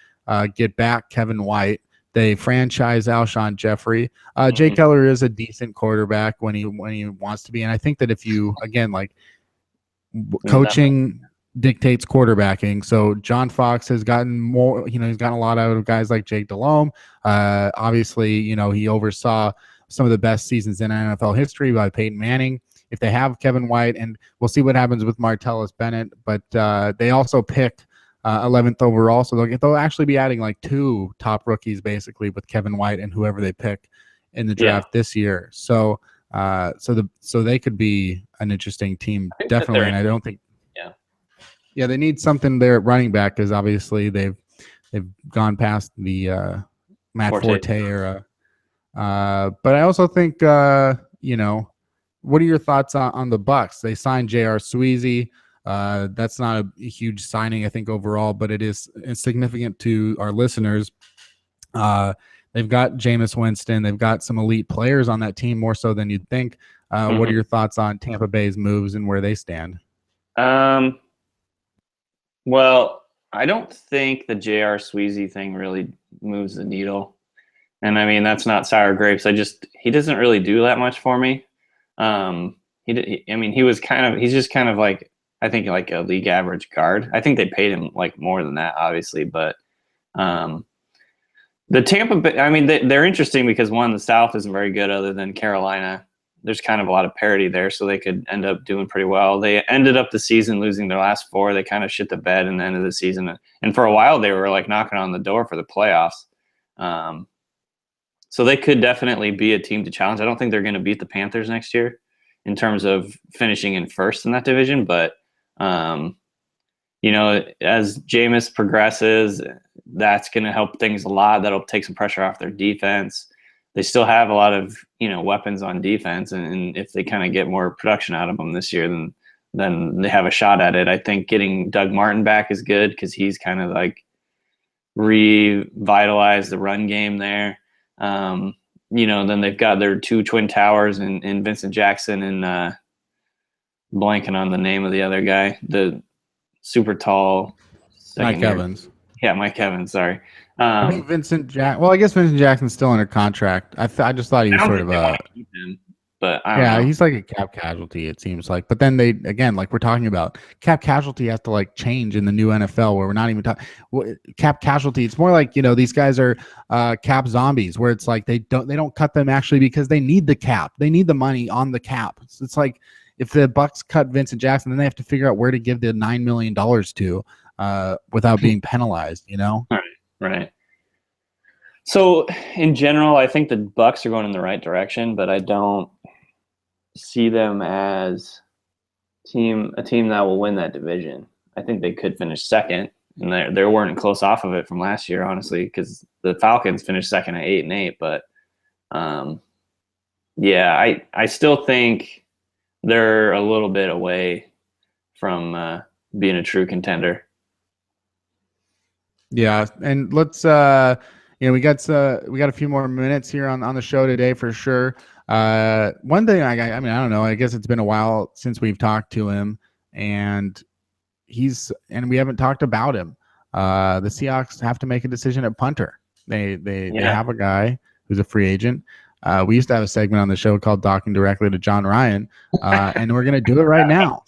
get back Kevin White, they franchise Alshon Jeffrey. Jay Cutler is a decent quarterback when he wants to be. And I think that if you, again, like coaching dictates quarterbacking. So John Fox has gotten more, he's gotten a lot out of guys like Jake Delhomme. Obviously, he oversaw some of the best seasons in NFL history by Peyton Manning. If they have Kevin White, and we'll see what happens with Martellus Bennett, but they also picked 11th overall. So they'll actually be adding like 2 top rookies basically with Kevin White and whoever they pick in the draft this year. So so they could be an interesting team, definitely. And I don't think they need something there at running back because obviously they've gone past the Matt Forte era. But I also think what are your thoughts on the Bucs? They signed J.R. Sweezy. That's not a huge signing, I think, overall, but it is significant to our listeners. They've got Jameis Winston. They've got some elite players on that team, more so than you'd think. What are your thoughts on Tampa Bay's moves and where they stand? Well, I don't think the J.R. Sweezy thing really moves the needle. And I mean, that's not sour grapes. He doesn't really do that much for me. He's just kind of like, I think like a league average guard. I think they paid him like more than that, obviously, but the Tampa Bay, I mean, they're interesting because one, the South isn't very good other than Carolina. there's kind of a lot of parity there, so they could end up doing pretty well. They ended up the season losing their last 4. They kind of shit the bed in the end of the season, and for a while they were like knocking on the door for the playoffs. So they could definitely be a team to challenge. I don't think they're going to beat the Panthers next year in terms of finishing in first in that division, but you know, as Jameis progresses, that's going to help things a lot. That'll take some pressure off their defense. They still have a lot of, you know, weapons on defense, and if they kind of get more production out of them this year, then they have a shot at it. I think getting Doug Martin back is good because he's kind of like revitalized the run game there. You know, then they've got their 2 twin towers in Vincent Jackson and blanking on the name of the other guy, the super tall Mike Evans. Yeah, Mike Evans. Sorry. I think Well, I guess Vincent Jackson's still under contract. I just thought he was sort of keep him, but I don't know. He's like a cap casualty, it seems like. But then they, again, like we're talking about, cap casualty has to like change in the new NFL where we're not even talking cap casualty. It's more like, you know, these guys are cap zombies where it's like they don't cut them actually because they need the cap. They need the money on the cap. So it's like if the Bucs cut Vincent Jackson, then they have to figure out where to give the $9 million to without being penalized, you know? Right. So in general, I think the Bucs are going in the right direction, but I don't see them as a team that will win that division. I think they could finish second, and they weren't close off of it from last year, honestly, because the Falcons finished second at 8-8. But yeah, I still think they're a little bit away from being a true contender. Yeah, and let's you know, we got a few more minutes here on the show today for sure. One thing I mean, I don't know, I guess it's been a while since we've talked to him, and we haven't talked about him. The Seahawks have to make a decision at punter. They have a guy who's a free agent. We used to have a segment on the show called Talking Directly to John Ryan, and we're going to do it right now.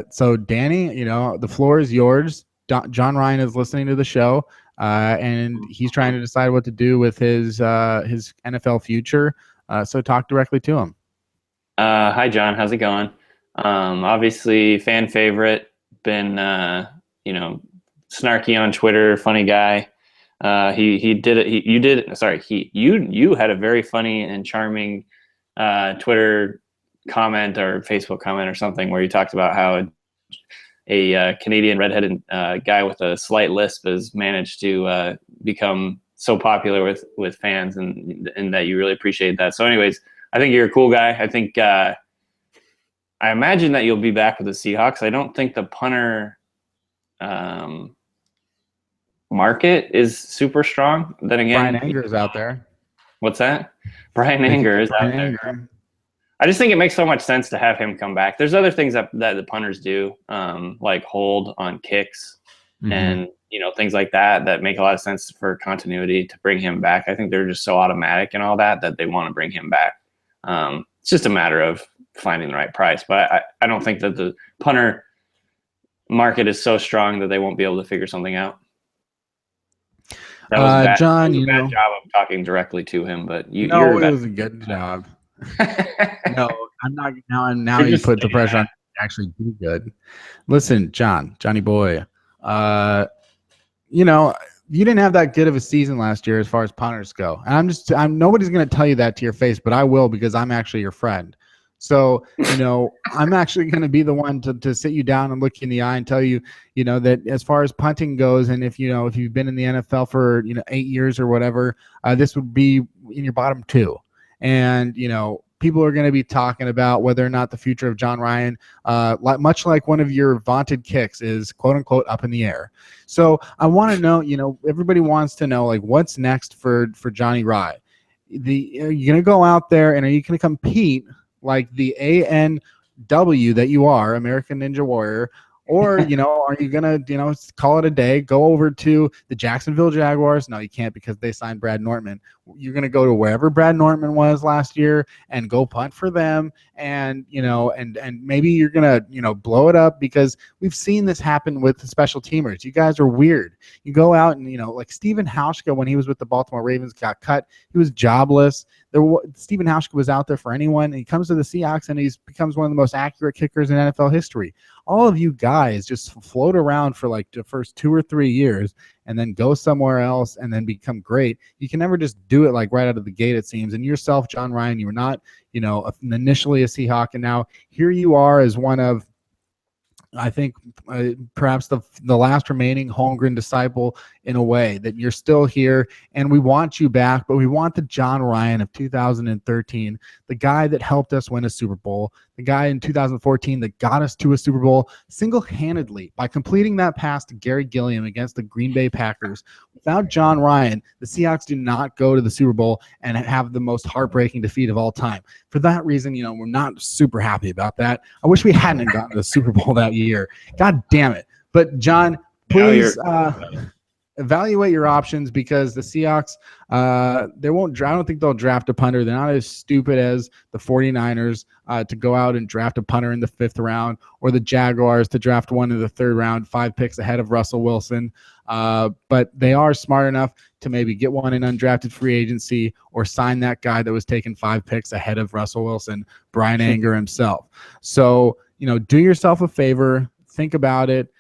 So Danny, you know, the floor is yours. John Ryan is listening to the show, and he's trying to decide what to do with his NFL future. So talk directly to him. Hi, John. How's it going? Obviously, fan favorite. Been you know, snarky on Twitter. Funny guy. You had a very funny and charming Twitter comment or Facebook comment or something where you talked about how a Canadian redheaded guy with a slight lisp has managed to become so popular with fans, and that you really appreciate that. So anyways, I think you're a cool guy. I think I imagine that you'll be back with the Seahawks. I don't think the punter market is super strong. Then again, Brian Anger is out there. What's that? Brian Anger is out there. I just think it makes so much sense to have him come back. There's other things that the punters do, like hold on kicks and, you know, things like that make a lot of sense for continuity to bring him back. I think they're just so automatic and all that they want to bring him back. It's just a matter of finding the right price. But I don't think that the punter market is so strong that they won't be able to figure something out. That was bad. John, that was a bad job of talking directly to him, but it was a good job. No, I'm not. Now you put the pressure on to actually do good. Listen, Johnny boy, you know, you didn't have that good of a season last year as far as punters go. And I'm nobody's going to tell you that to your face, but I will, because I'm actually your friend. So, you know, I'm actually going to be the one to sit you down and look you in the eye and tell you, you know, that as far as punting goes, and if you've been in the NFL for, 8 years or whatever, this would be in your bottom 2. And, you know, people are going to be talking about whether or not the future of John Ryan, much like one of your vaunted kicks, is quote unquote up in the air. So I want to know, you know, everybody wants to know, like, what's next for Johnny Rye? Are you going to go out there and are you going to compete like the ANW that you are, American Ninja Warrior? Or, you know, are you going to, call it a day, go over to the Jacksonville Jaguars? No, you can't, because they signed Brad Nortman. you're going to go to wherever Brad Nortman was last year and go punt for them. And, and maybe you're going to, blow it up, because we've seen this happen with the special teamers. You guys are weird. You go out and, like Stephen Hauschka, when he was with the Baltimore Ravens, got cut. He was jobless. Stephen Hauschka was out there for anyone. And he comes to the Seahawks and he becomes one of the most accurate kickers in NFL history. All of you guys just float around for like the first 2 or 3 years and then go somewhere else and then become great. You can never just do it like right out of the gate, it seems. And yourself, John Ryan, you were not, initially a Seahawk, and now here you are as one of, I think, perhaps the last remaining Holmgren disciple, in a way, that you're still here and we want you back, but we want the John Ryan of 2013, the guy that helped us win a Super Bowl, the guy in 2014 that got us to a Super Bowl single-handedly by completing that pass to Gary Gilliam against the Green Bay Packers. Without John Ryan, the Seahawks do not go to the Super Bowl and have the most heartbreaking defeat of all time. For that reason, we're not super happy about that. I wish we hadn't gotten to the Super Bowl that year. God damn it. But John, please evaluate your options, because the Seahawks, I don't think they'll draft a punter. They're not as stupid as the 49ers to go out and draft a punter in the 5th round, or the Jaguars to draft one in the 3rd round, 5 picks ahead of Russell Wilson. But they are smart enough to maybe get one in undrafted free agency, or sign that guy that was taken 5 picks ahead of Russell Wilson, Brian Anger himself. So, do yourself a favor, think about it.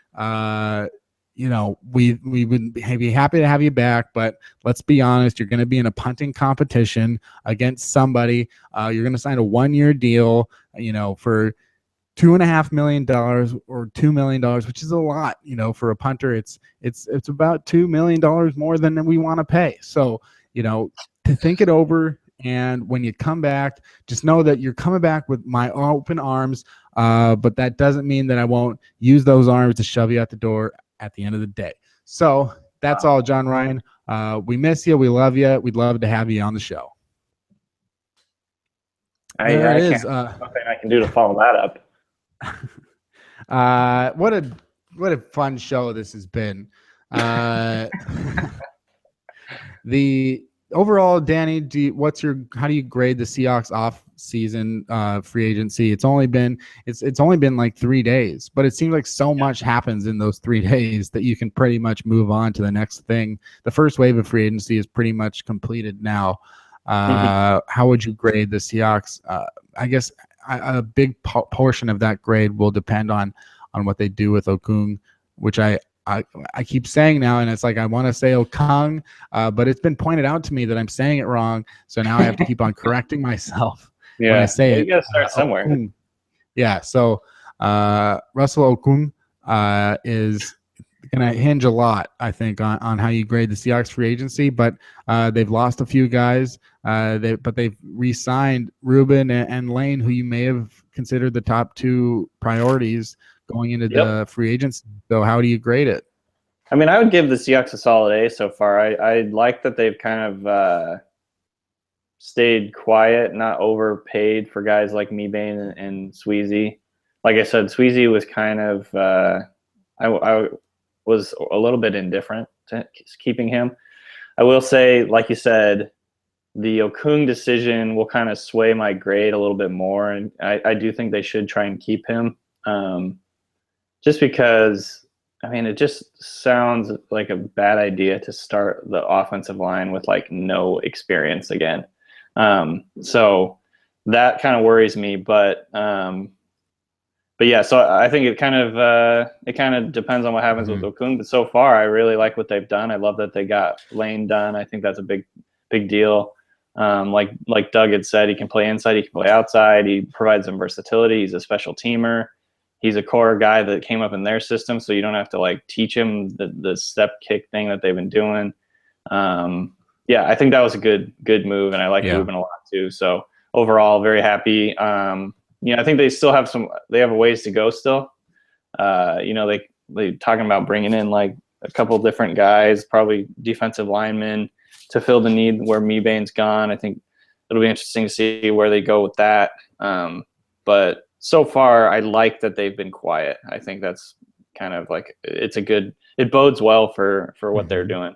We would be happy to have you back, but let's be honest, you're going to be in a punting competition against somebody. You're going to sign a 1-year deal, for $2.5 million or $2 million, which is a lot, for a punter. It's about $2 million more than we want to pay. So, to think it over. And when you come back, just know that you're coming back with my open arms. But that doesn't mean that I won't use those arms to shove you out the door at the end of the day. So that's all, John Ryan. We miss you. We love you. We'd love to have you on the show. Nothing I can do to follow that up. What a fun show this has been. The overall, Danny, how do you grade the Seahawks off-season free agency? It's only been like 3 days, but it seems like so much happens in those 3 days that you can pretty much move on to the next thing. The first wave of free agency is pretty much completed now. How would you grade the Seahawks? I guess a big portion of that grade will depend on what they do with Okung, which I keep saying now, and it's like I want to say Okung, but it's been pointed out to me that I'm saying it wrong, so now I have to keep on correcting myself when I say it. You got to start somewhere. Okung. Yeah, so Russell Okung is going to hinge a lot, I think, on how you grade the Seahawks free agency, but they've lost a few guys, but they've re-signed Ruben and Lane, who you may have considered the top 2 priorities going into the free agency. So how do you grade it? I mean, I would give the Seahawks a solid A so far. I like that they've kind of stayed quiet, not overpaid for guys like Mebane and Sweezy. Like I said, Sweezy was kind of I was a little bit indifferent to keeping him. I will say, like you said, the Okung decision will kind of sway my grade a little bit more, and I do think they should try and keep him. Just because, I mean, it just sounds like a bad idea to start the offensive line with like no experience again. So that kind of worries me, but yeah, so I think it kind of depends on what happens with Okung. But so far, I really like what they've done. I love that they got Lane done. I think that's a big deal. Like Doug had said, he can play inside, he can play outside. He provides some versatility. He's a special teamer. He's a core guy that came up in their system, so you don't have to like teach him the step kick thing that they've been doing. Yeah, I think that was a good move, and I like Ruben a lot too. So overall, very happy. I think they still have they have a ways to go still. They talking about bringing in like a couple different guys, probably defensive linemen to fill the need where Mebane's gone. I think it'll be interesting to see where they go with that. But so far, I like that they've been quiet. I think that's kind of like it bodes well for what they're doing.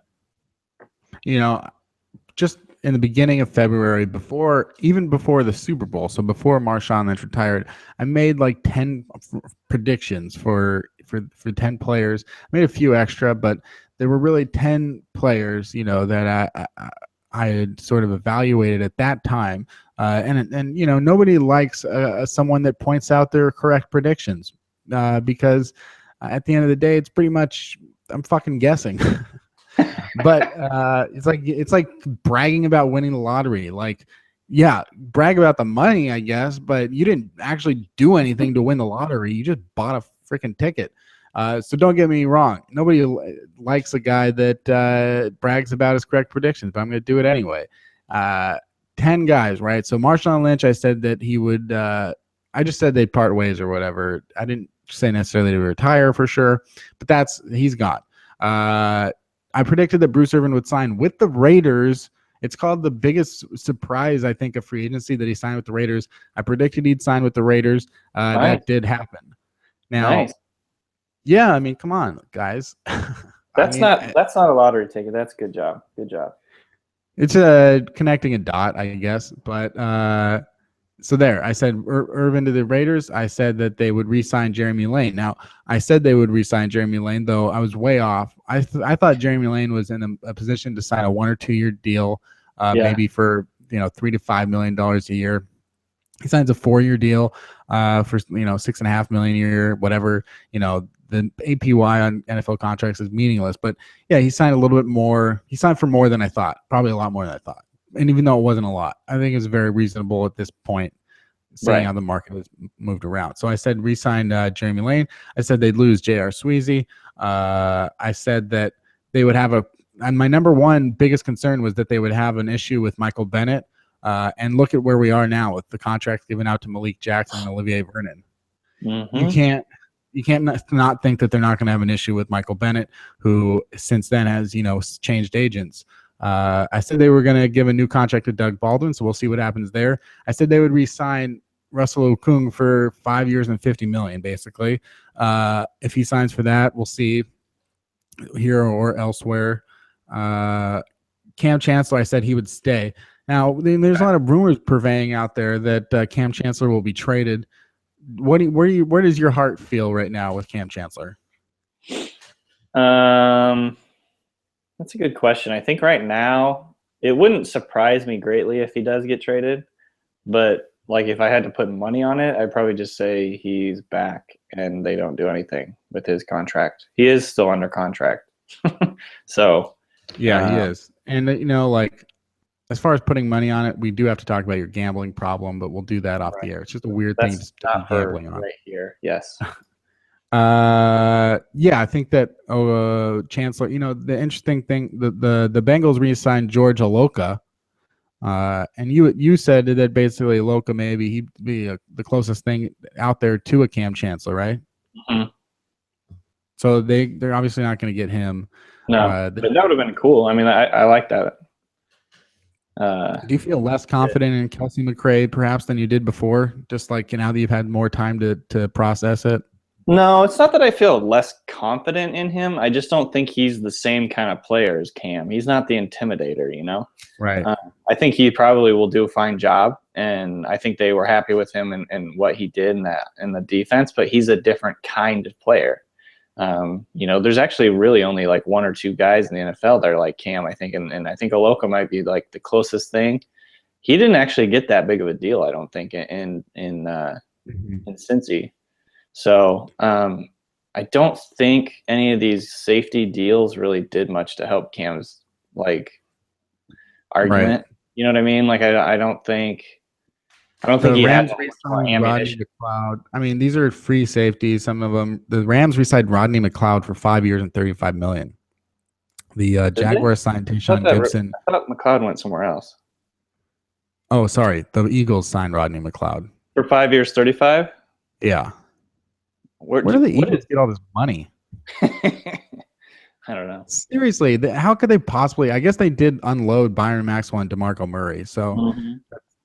Just in the beginning of February, even before the Super Bowl, so before Marshawn Lynch retired, I made like 10 predictions for 10 players. I made a few extra, but there were really 10 players, that I had sort of evaluated at that time. And nobody likes someone that points out their correct predictions because at the end of the day, it's pretty much I'm fucking guessing. But it's like bragging about winning the lottery. Like, yeah, brag about the money, I guess, but you didn't actually do anything to win the lottery. You just bought a freaking ticket. So don't get me wrong. Nobody likes a guy that brags about his correct predictions, but I'm going to do it anyway. 10 guys, right? So Marshawn Lynch, I said that he would. I just said they'd part ways or whatever. I didn't say necessarily to retire for sure, but he's gone. I predicted that Bruce Irvin would sign with the Raiders. It's called the biggest surprise, I think, of free agency that he signed with the Raiders. I predicted he'd sign with the Raiders. Nice. That did happen. Now, nice. Yeah, I mean, come on, guys. That's not a lottery ticket. That's a good job. Good job. It's connecting a dot, I guess. But so there, I said Irvin to the Raiders. I said that they would re-sign Jeremy Lane. Now, I said they would re-sign Jeremy Lane, though I was way off. I thought Jeremy Lane was in a position to sign a 1 or 2 year deal, maybe for $3 to $5 million a year. He signs a 4-year deal for $6.5 million a year, whatever. The APY on NFL contracts is meaningless, but yeah, he signed a little bit more. He signed for more than I thought, probably a lot more than I thought. And even though it wasn't a lot, I think it's very reasonable at this point, seeing how the market has moved around. So I said re-sign Jeremy Lane. I said they'd lose J.R. Sweezy. I said that they would have and my number one biggest concern was that they would have an issue with Michael Bennett. And look at where we are now with the contracts given out to Malik Jackson and Olivier Vernon. Mm-hmm. You can't not think that they're not going to have an issue with Michael Bennett, who since then has changed agents. I said they were going to give a new contract to Doug Baldwin, so we'll see what happens there. I said they would re-sign Russell Okung for 5 years and $50 million, basically. If he signs for that, we'll see here or elsewhere. Cam Chancellor, I said he would stay. Now, there's a lot of rumors purveying out there that Cam Chancellor will be traded. Where does your heart feel right now with Cam Chancellor? That's a good question. I think right now it wouldn't surprise me greatly if he does get traded, but like if I had to put money on it, I'd probably just say he's back and they don't do anything with his contract. He is still under contract. So yeah, he is. And as far as putting money on it, we do have to talk about your gambling problem, but we'll do that off the air. It's just a weird thing to be gambling on. Right here. Yes. Yeah, I think that Chancellor, the interesting thing, the Bengals re-signed George Aloka, and you said that basically Aloka maybe he'd be the closest thing out there to a Cam Chancellor, right? Mm-hmm. So they're obviously not going to get him. No, but that would have been cool. I mean, I like that. Do you feel less confident in Kelsey McRae perhaps than you did before? Just like now that you've had more time to process it? No, it's not that I feel less confident in him. I just don't think he's the same kind of player as Cam. He's not the intimidator, Right. I think he probably will do a fine job, and I think they were happy with him and what he did in the defense, but he's a different kind of player. There's actually really only like 1 or 2 guys in the NFL that are like Cam, I think, and I think Aloka might be like the closest thing. He didn't actually get that big of a deal, I don't think, in Cincy. So I don't think any of these safety deals really did much to help Cam's argument. Right. You know what I mean? Like I don't think he had ammunition. McLeod. I mean, these are free safeties. Some of them. The Rams re-signed Rodney McLeod for 5 years and $35 million. The Jaguars signed Tayshaun Gibson. I thought McLeod went somewhere else. Oh, sorry. The Eagles signed Rodney McLeod for 5 years, 35. Yeah. Where do the Eagles get all this money? I don't know. Seriously, how could they possibly? I guess they did unload Byron Maxwell and DeMarco Murray, so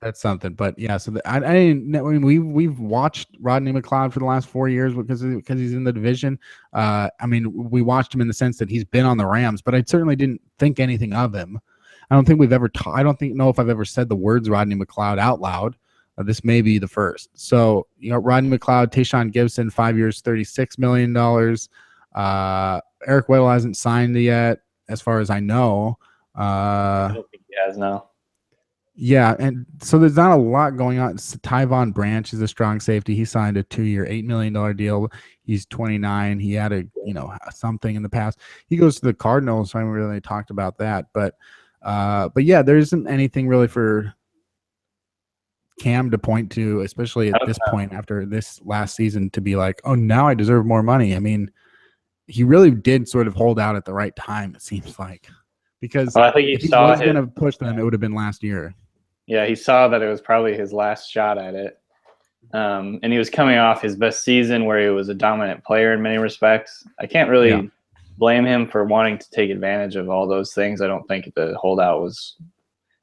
that's something. But yeah, so I didn't. I mean, we've watched Rodney McLeod for the last 4 years because he's in the division. I mean, we watched him in the sense that he's been on the Rams, but I certainly didn't think anything of him. I don't think we've ever I don't know if I've ever said the words Rodney McLeod out loud. This may be the first. So, Rodney McLeod, Tayshaun Gibson, 5 years, $36 million. Eric Weddle hasn't signed yet, as far as I know. I don't think he has now. Yeah, and so there's not a lot going on. Tyvon Branch is a strong safety. He signed a 2-year, $8 million deal. He's 29. He had something in the past. He goes to the Cardinals, so I haven't really talked about that. But yeah, there isn't anything really for Cam to point to, especially at this point after this last season, to be like, oh, now I deserve more money. I mean, he really did sort of hold out at the right time, it seems like, because I think if he was going to push them, it would have been last year. Yeah, he saw that it was probably his last shot at it. And he was coming off his best season where he was a dominant player in many respects. I can't really blame him for wanting to take advantage of all those things. I don't think the holdout was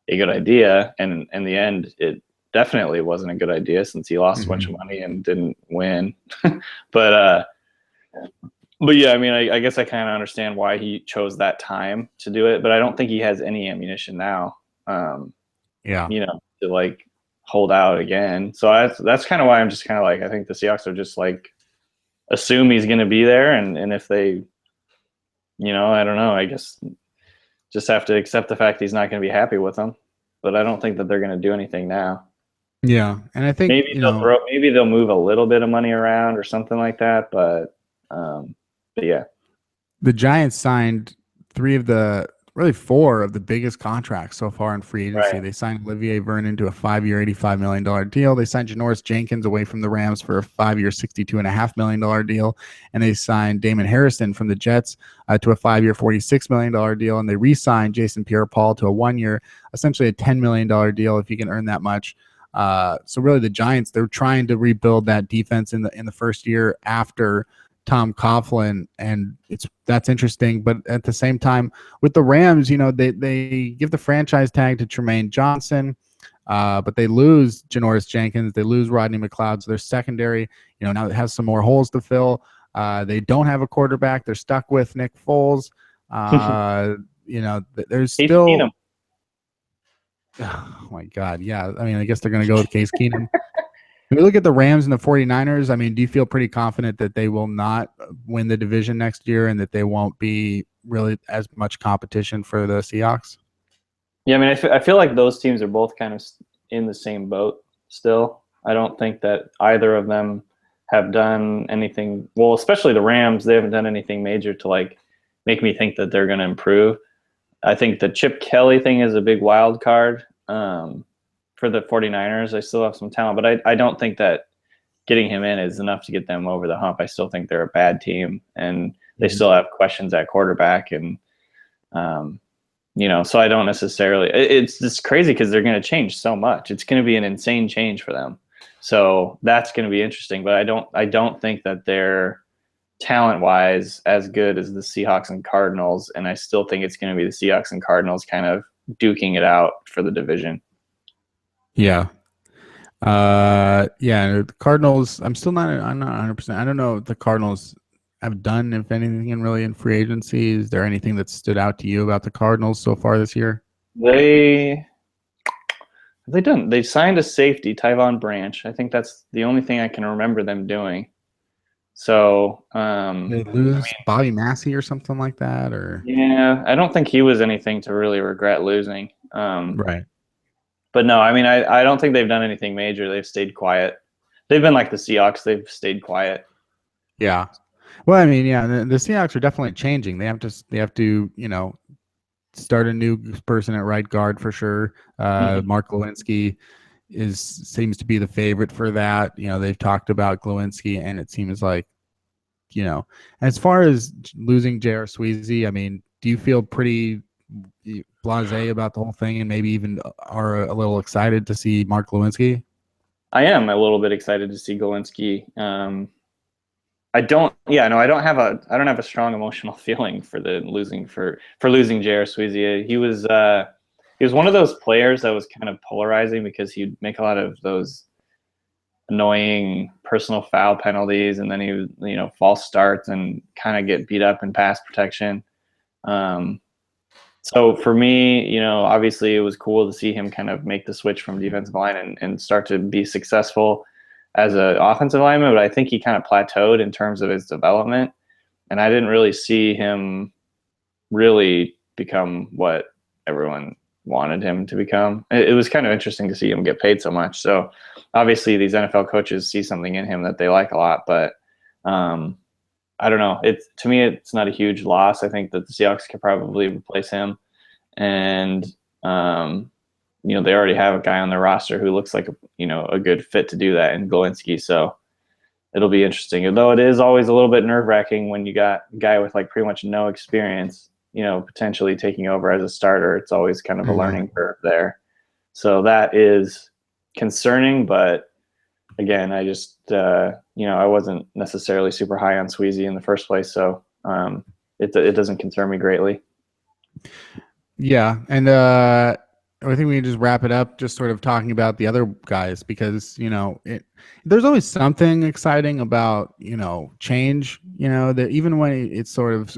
a good idea. And in the end, it definitely wasn't a good idea since he lost a bunch of money and didn't win. But yeah, I mean, I guess I kind of understand why he chose that time to do it, but I don't think he has any ammunition now. To like hold out again. So that's kind of why I'm just kind of like, I think the Seahawks are just like assume he's going to be there. And if they, I don't know, I guess just have to accept the fact he's not going to be happy with them, but I don't think that they're going to do anything now. Yeah. And I think maybe they'll move a little bit of money around or something like that. But yeah, the Giants signed four of the biggest contracts so far in free agency. Right. They signed Olivier Vernon to a 5-year, $85 million deal. They signed Janoris Jenkins away from the Rams for a 5-year, $62.5 million deal. And they signed Damon Harrison from the Jets to a 5-year, $46 million deal. And they re-signed Jason Pierre-Paul to a 1-year, essentially a $10 million deal if you can earn that much. So really the Giants, they're trying to rebuild that defense in the first year after Tom Coughlin, and that's interesting. But at the same time, with the Rams, they give the franchise tag to Tremaine Johnson, but they lose Janoris Jenkins, they lose Rodney McLeod, so their secondary, now it has some more holes to fill. They don't have a quarterback; they're stuck with Nick Foles. There's still. Oh my God, yeah. I mean, I guess they're going to go with Case Keenum. When we look at the Rams and the 49ers, I mean, do you feel pretty confident that they will not win the division next year and that they won't be really as much competition for the Seahawks? Yeah, I mean, I feel like those teams are both kind of in the same boat still. I don't think that either of them have done anything. Well, especially the Rams, they haven't done anything major to like make me think that they're going to improve. I think the Chip Kelly thing is a big wild card. For the 49ers, I still have some talent, but I don't think that getting him in is enough to get them over the hump. I still think they're a bad team, and they still have questions at quarterback. And, so I don't necessarily – it's just crazy because they're going to change so much. It's going to be an insane change for them. So that's going to be interesting, but I don't think that they're talent-wise as good as the Seahawks and Cardinals, and I still think it's going to be the Seahawks and Cardinals kind of duking it out for the division. Yeah. The Cardinals, I'm not 100%. I don't know if the Cardinals have done, if anything, in free agency. Is there anything that stood out to you about the Cardinals so far this year? They signed a safety, Tyvon Branch. I think that's the only thing I can remember them doing. So they lose Bobby Massey or something like that, or I don't think he was anything to really regret losing. Right. But no, I mean, I don't think they've done anything major. They've stayed quiet. They've been like the Seahawks. They've stayed quiet. Yeah. Well, I mean, yeah, the Seahawks are definitely changing. They have to, start a new person at right guard for sure. Mark Lewinsky seems to be the favorite for that. They've talked about Glowinski, and it seems like, as far as losing J.R. Sweezy, I mean, do you feel pretty blasé about the whole thing, and maybe even are a little excited to see Mark Lewinsky? I am a little bit excited to see Glowinski. I don't have a strong emotional feeling for losing J.R. Sweezy. He was one of those players that was kind of polarizing because he'd make a lot of those annoying personal foul penalties, and then he would, false starts and kind of get beat up in pass protection. So for me, you know, obviously it was cool to see him kind of make the switch from defensive line and start to be successful as an offensive lineman, but I think he kind of plateaued in terms of his development. And I didn't really see him really become what everyone wanted him to become. It was kind of interesting to see him get paid so much. So obviously these NFL coaches see something in him that they like a lot, but I don't know. To me, it's not a huge loss. I think that the Seahawks could probably replace him, and you know, they already have a guy on their roster who looks like a good fit to do that in Golinski. So it'll be interesting. Although it is always a little bit nerve wracking when you got a guy with like pretty much no experience, you know, potentially taking over as a starter. It's always kind of a learning curve there. So that is concerning, but again, I just, I wasn't necessarily super high on Sweezy in the first place, so it doesn't concern me greatly. Yeah, and I think we can just wrap it up, just sort of talking about the other guys, because there's always something exciting about change. That even when it's sort of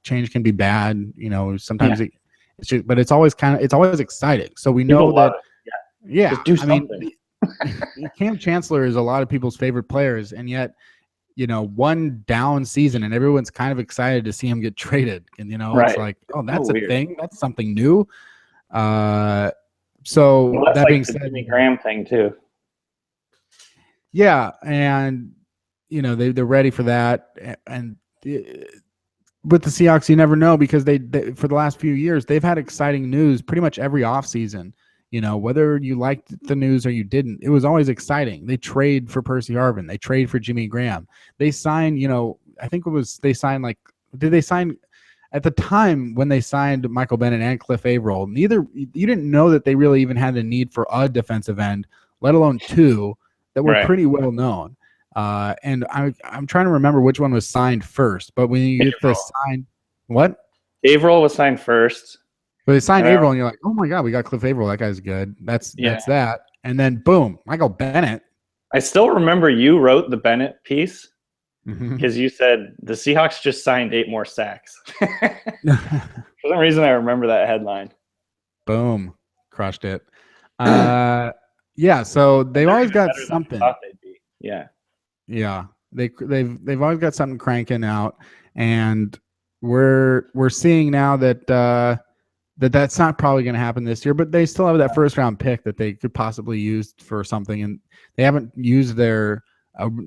change can be bad. Sometimes it's just, but it's always exciting. So we know that. Yeah, just do something. I mean, Cam Chancellor is a lot of people's favorite players, and yet, one down season, and everyone's kind of excited to see him get traded. And it's like, oh, that's a thing. That's something new. So that's that like being the said, Jimmy Graham thing too. Yeah, and they're ready for that. And with the Seahawks, you never know, because they for the last few years they've had exciting news pretty much every offseason. Whether you liked the news or you didn't, it was always exciting. They trade for Percy Harvin. They trade for Jimmy Graham. They sign, I think did they sign at the time when they signed Michael Bennett and Cliff Averill? You didn't know that they really even had a need for a defensive end, let alone two that were pretty well known. And I'm trying to remember which one was signed first, but when you get the sign, what? Averill was signed first. But they signed Averill, and you're like, oh my God, we got Cliff Averill. That guy's good. That's that. And then boom, Michael Bennett. I still remember you wrote the Bennett piece because you said the Seahawks just signed 8 more sacks. For some reason, I remember that headline. Boom, crushed it. Yeah, so they've always got something. Yeah, they've always got something cranking out, and we're seeing now that that's not probably going to happen this year, but they still have that first round pick that they could possibly use for something, and they haven't used their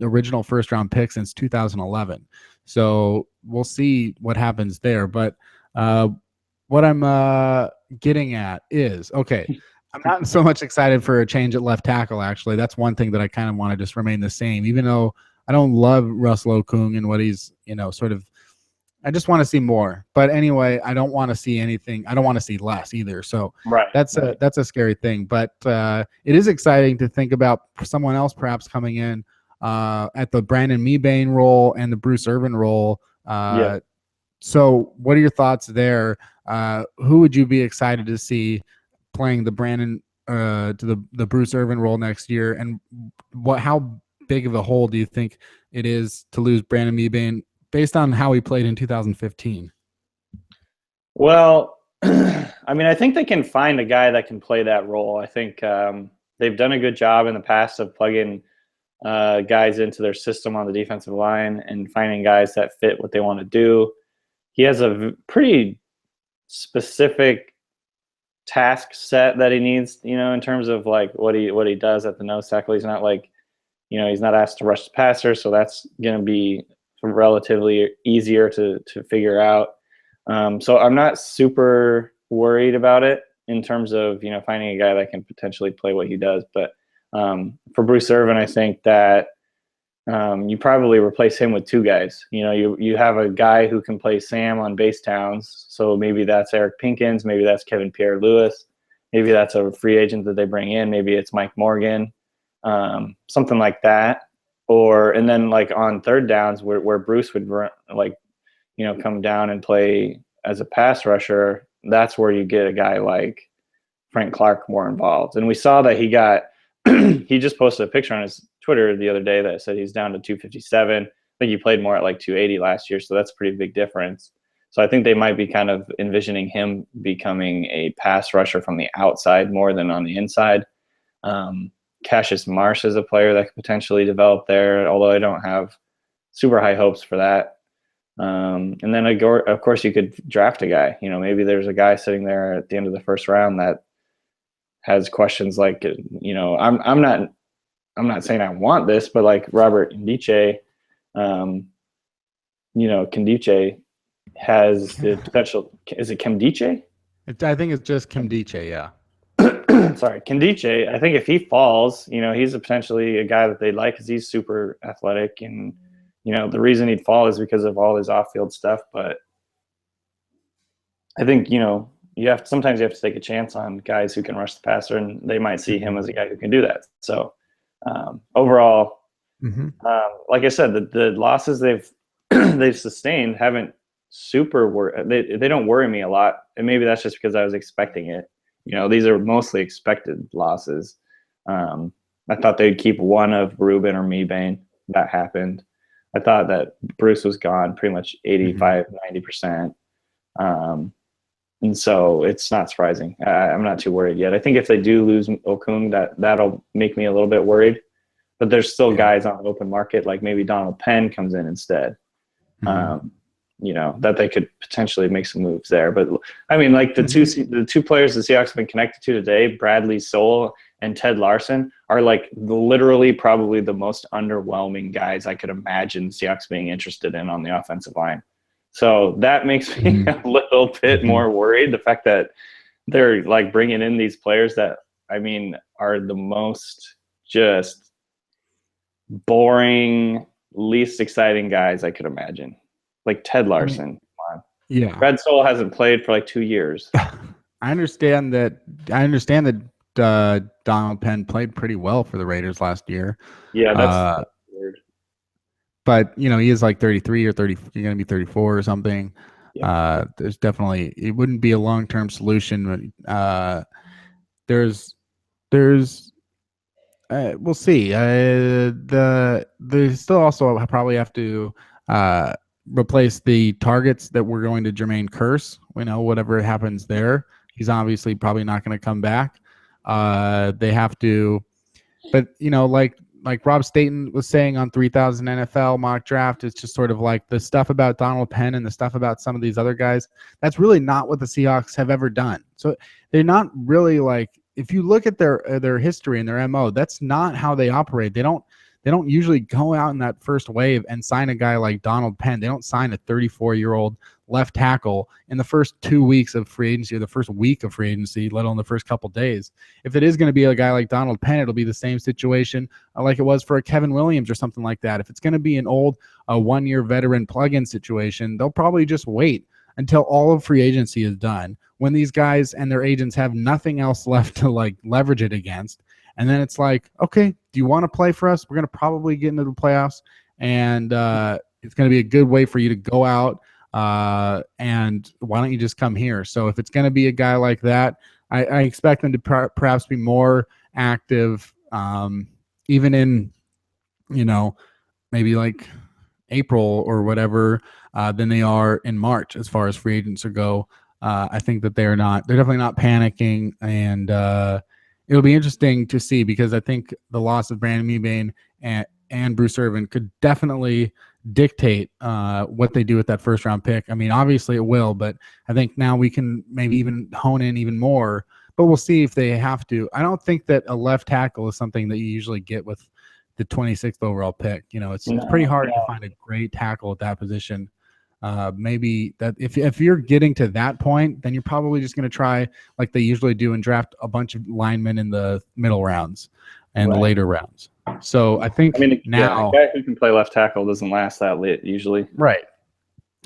original first round pick since 2011. So we'll see what happens there. But what I'm getting at is, okay, I'm not so much excited for a change at left tackle. Actually, that's one thing that I kind of want to just remain the same, even though I don't love Russell Okung and what he's sort of. I just want to see more. But anyway, I don't want to see anything. I don't want to see less either. So that's a scary thing. But it is exciting to think about someone else perhaps coming in at the Brandon Mebane role and the Bruce Irvin role. So what are your thoughts there? Who would you be excited to see playing the Brandon to the Bruce Irvin role next year? And how big of a hole do you think it is to lose Brandon Mebane based on how he played in 2015? Well, I mean, I think they can find a guy that can play that role. I think they've done a good job in the past of plugging guys into their system on the defensive line and finding guys that fit what they want to do. He has a pretty specific task set that he needs, in terms of like what he does at the nose tackle. He's not like, he's not asked to rush the passer, so that's going to be relatively easier to figure out. So I'm not super worried about it in terms of, finding a guy that can potentially play what he does. But for Bruce Irvin, I think that you probably replace him with 2 guys. You have a guy who can play Sam on base towns. So maybe that's Eric Pinkins. Maybe that's Kevin Pierre-Louis. Maybe that's a free agent that they bring in. Maybe it's Mike Morgan, something like that. And then like on third downs where Bruce would run, come down and play as a pass rusher, that's where you get a guy like Frank Clark more involved. And we saw that he just posted a picture on his Twitter the other day that said he's down to 257. I think he played more at like 280 last year, so that's a pretty big difference. So I think they might be kind of envisioning him becoming a pass rusher from the outside more than on the inside. Cassius Marsh is a player that could potentially develop there, although I don't have super high hopes for that. And then, of course, you could draft a guy. You know, maybe there's a guy sitting there at the end of the first round that has questions like, you know, I'm not saying I want this, but like Robert Ndiche, you know, Kendiche has the potential. Is it Kendiche? I think it's just Kendiche, yeah. Sorry, Kendiche. I think if he falls, you know, he's potentially a guy that they like because he's super athletic, and you know, the reason he'd fall is because of all his off-field stuff. But I think, you know, sometimes you have to take a chance on guys who can rush the passer, and they might see him as a guy who can do that. So overall, like I said, the losses they've sustained haven't they don't worry me a lot, and maybe that's just because I was expecting it. You know, these are mostly expected losses. I thought they'd keep one of Reuben or Mebane. That happened. I thought that Bruce was gone pretty much 85, 90%. And so it's not surprising. I'm not too worried yet. I think if they do lose Okung, that'll make me a little bit worried. But there's still guys on the open market, like maybe Donald Penn comes in instead. You know, that they could potentially make some moves there. But I mean, like the two players the Seahawks have been connected to today, Bradley Soule and Ted Larson, are like literally probably the most underwhelming guys I could imagine Seahawks being interested in on the offensive line. So that makes me a little bit more worried. The fact that they're like bringing in these players that, I mean, are the most just boring, least exciting guys I could imagine. Like Ted Larson. Come on. Yeah. Brad Soule hasn't played for like 2 years. I understand that Donald Penn played pretty well for the Raiders last year. Yeah, that's weird. But, you know, he is like 33 or 30. You're going to be 34 or something. Yeah. There's definitely, it wouldn't be a long-term solution. There's we'll see. They still also probably have to replace the targets that were going to Jermaine Kearse. We know whatever happens there, he's obviously probably not going to come back. They have to, but you know, like Rob Staten was saying on 3000 NFL mock draft, it's just sort of like the stuff about Donald Penn and the stuff about some of these other guys. That's really not what the Seahawks have ever done. So they're not really like, if you look at their history and their MO, that's not how they operate. They don't usually go out in that first wave and sign a guy like Donald Penn. They don't sign a 34-year-old left tackle in the first 2 weeks of free agency or the first week of free agency, let alone the first couple days. If it is going to be a guy like Donald Penn, it'll be the same situation like it was for a Kevin Williams or something like that. If it's going to be an old 1-year veteran plug-in situation, they'll probably just wait until all of free agency is done, when these guys and their agents have nothing else left to like leverage it against. And then it's like, okay, do you want to play for us? We're going to probably get into the playoffs, and it's going to be a good way for you to go out. And why don't you just come here? So if it's going to be a guy like that, I expect them to perhaps be more active, even in, you know, maybe like April or whatever, than they are in March as far as free agents go. I think that they're definitely not panicking, and it'll be interesting to see, because I think the loss of Brandon Mebane and Bruce Irvin could definitely dictate what they do with that first round pick. I mean, obviously it will, but I think now we can maybe even hone in even more, but we'll see if they have to. I don't think that a left tackle is something that you usually get with the 26th overall pick. You know, it's pretty hard to find a great tackle at that position. Maybe that if you're getting to that point, then you're probably just going to try like they usually do and draft a bunch of linemen in the middle rounds and the later rounds. So I think now a guy who can play left tackle doesn't last that late usually. Right.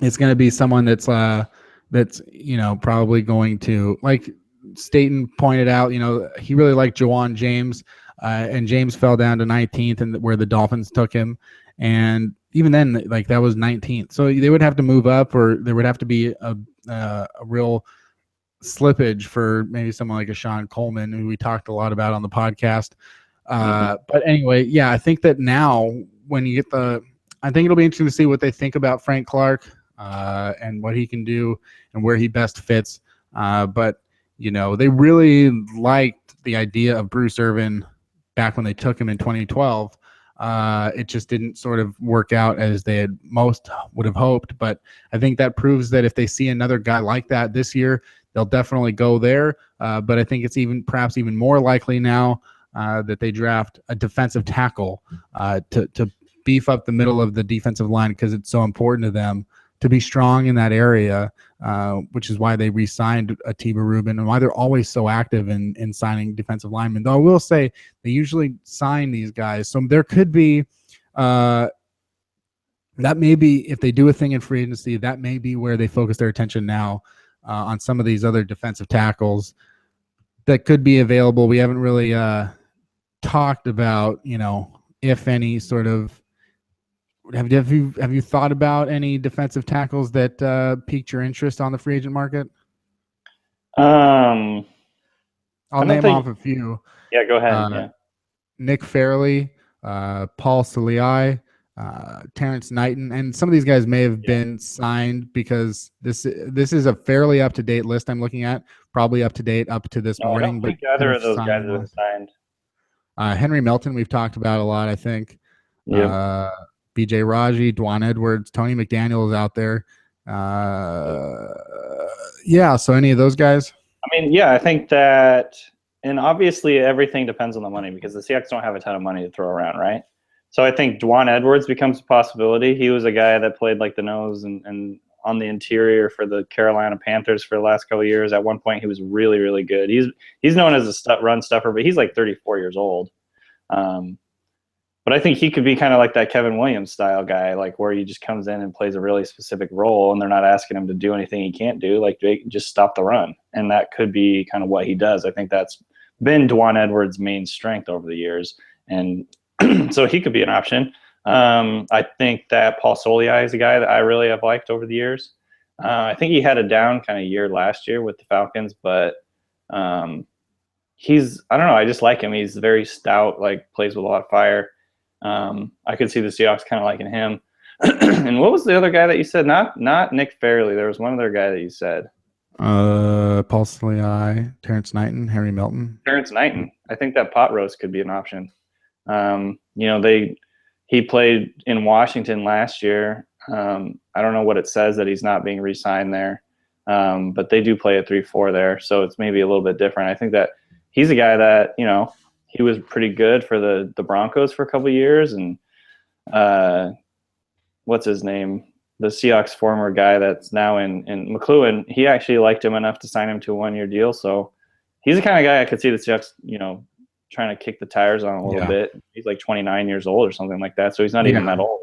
It's going to be someone that's you know, probably going to, like Staten pointed out, you know, he really liked Jawan James, and James fell down to 19th, and where the Dolphins took him. And even then, like that was 19th. So they would have to move up, or there would have to be a real slippage for maybe someone like a Sean Coleman, who we talked a lot about on the podcast. But anyway, yeah, I think that now when you get I think it'll be interesting to see what they think about Frank Clark. and what he can do and where he best fits. But they really liked the idea of Bruce Irvin back when they took him in 2012. It just didn't sort of work out as they had most would have hoped. But I think that proves that if they see another guy like that this year, they'll definitely go there. But I think it's perhaps even more likely now that they draft a defensive tackle to beef up the middle of the defensive line, because it's so important to them to be strong in that area, which is why they re-signed Atiba Rubin and why they're always so active in signing defensive linemen. Though I will say they usually sign these guys. So there could be that may be, if they do a thing in free agency, that may be where they focus their attention now on some of these other defensive tackles that could be available. We haven't really talked about, if any sort of. Have you thought about any defensive tackles that piqued your interest on the free agent market? I'll name off a few. Yeah, go ahead. Nick Fairley, Paul Salii, Terrence Knighton, and some of these guys may have been signed, because this is a fairly up to date list I'm looking at, probably up to date up to this morning. I don't think either of those guys have been signed. Henry Melton we've talked about a lot, I think. Yeah. BJ Raji, Dwan Edwards, Tony McDaniel is out there. So any of those guys? I think that, and obviously everything depends on the money, because the Seahawks don't have a ton of money to throw around, right? So I think Dwan Edwards becomes a possibility. He was a guy that played like the nose and on the interior for the Carolina Panthers for the last couple of years. At one point, he was really, really good. He's known as a run stuffer, but he's like 34 years old. But I think he could be kind of like that Kevin Williams style guy, like where he just comes in and plays a really specific role, and they're not asking him to do anything he can't do. Like, they just stop the run. And that could be kind of what he does. I think that's been Dwan Edwards' main strength over the years. And so he could be an option. I think that Paul Salii is a guy that I really have liked over the years. I think he had a down kind of year last year with the Falcons, but I don't know, I just like him. He's very stout, like plays with a lot of fire. I could see the Seahawks kind of liking him. And what was the other guy that you said? Not Nick Fairley. There was one other guy that you said. Paul Salii, Terrence Knighton, Harry Melton. Terrence Knighton. I think that pot roast could be an option. He played in Washington last year. I don't know what it says that he's not being re-signed there, but they do play a 3-4 there, so it's maybe a little bit different. I think that he's a guy that he was pretty good for the Broncos for a couple of years, and what's his name? The Seahawks former guy that's now in McLuhan, he actually liked him enough to sign him to a 1-year deal. So he's the kind of guy I could see the Seahawks, trying to kick the tires on a little bit. He's like 29 years old or something like that, so he's not even that old.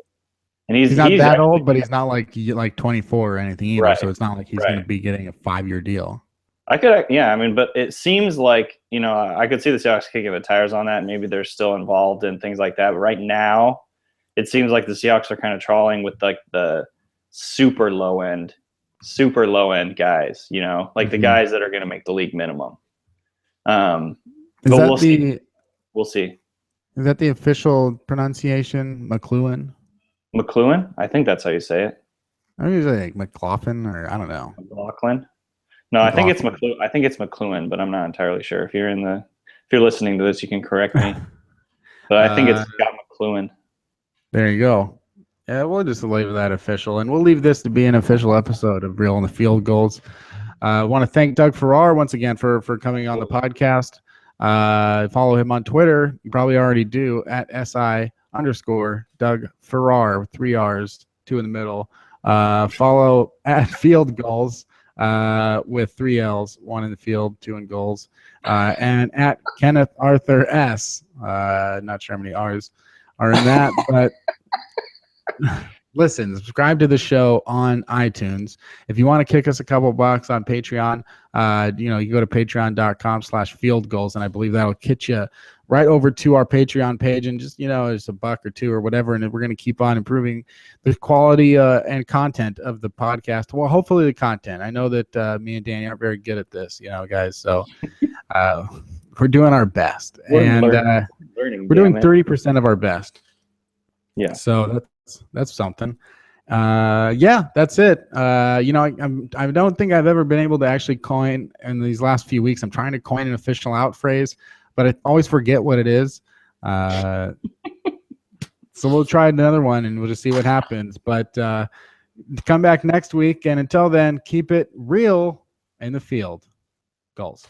And he's not that old, but he's not like 24 or anything either. Right. So it's not like he's going to be getting a 5-year deal. But it seems like, I could see the Seahawks kicking the tires on that, and maybe they're still involved in things like that. But right now, it seems like the Seahawks are kind of trawling with like the super low end guys, the guys that are going to make the league minimum. We'll see. Is that the official pronunciation, McLuhan? McLuhan? I think that's how you say it. I usually like McLaughlin, or I don't know. McLaughlin? No, I think it's McLuhan. I think it's McLuhan, but I'm not entirely sure. If you're listening to this, you can correct me. But I think it's Scott McLuhan. There you go. Yeah, we'll just leave that official, and we'll leave this to be an official episode of Real on the Field Goals. I want to thank Doug Farrar once again for coming on the podcast. Follow him on Twitter. You probably already do, at SI_Doug Farrar with 3 R's, 2 in the middle. Follow at Field Goals with 3 L's, 1 in the field, 2 in goals. And at Kenneth Arthur S. Not sure how many R's are in that, but listen, subscribe to the show on iTunes. If you want to kick us a couple bucks on Patreon, you go to patreon.com/fieldgoals, and I believe that'll get you right over to our Patreon page, and just, it's $1 or $2 or whatever, and we're going to keep on improving the quality and content of the podcast. Well, hopefully the content. I know that me and Danny aren't very good at this, guys, so we're doing our best, and we're doing 30% of our best. Yeah. So that's something. Yeah, that's it. I don't think I've ever been able to actually coin in these last few weeks. I'm trying to coin an official out phrase, but I always forget what it is. So we'll try another one and we'll just see what happens. But come back next week, and until then, keep it real in the field. Goals.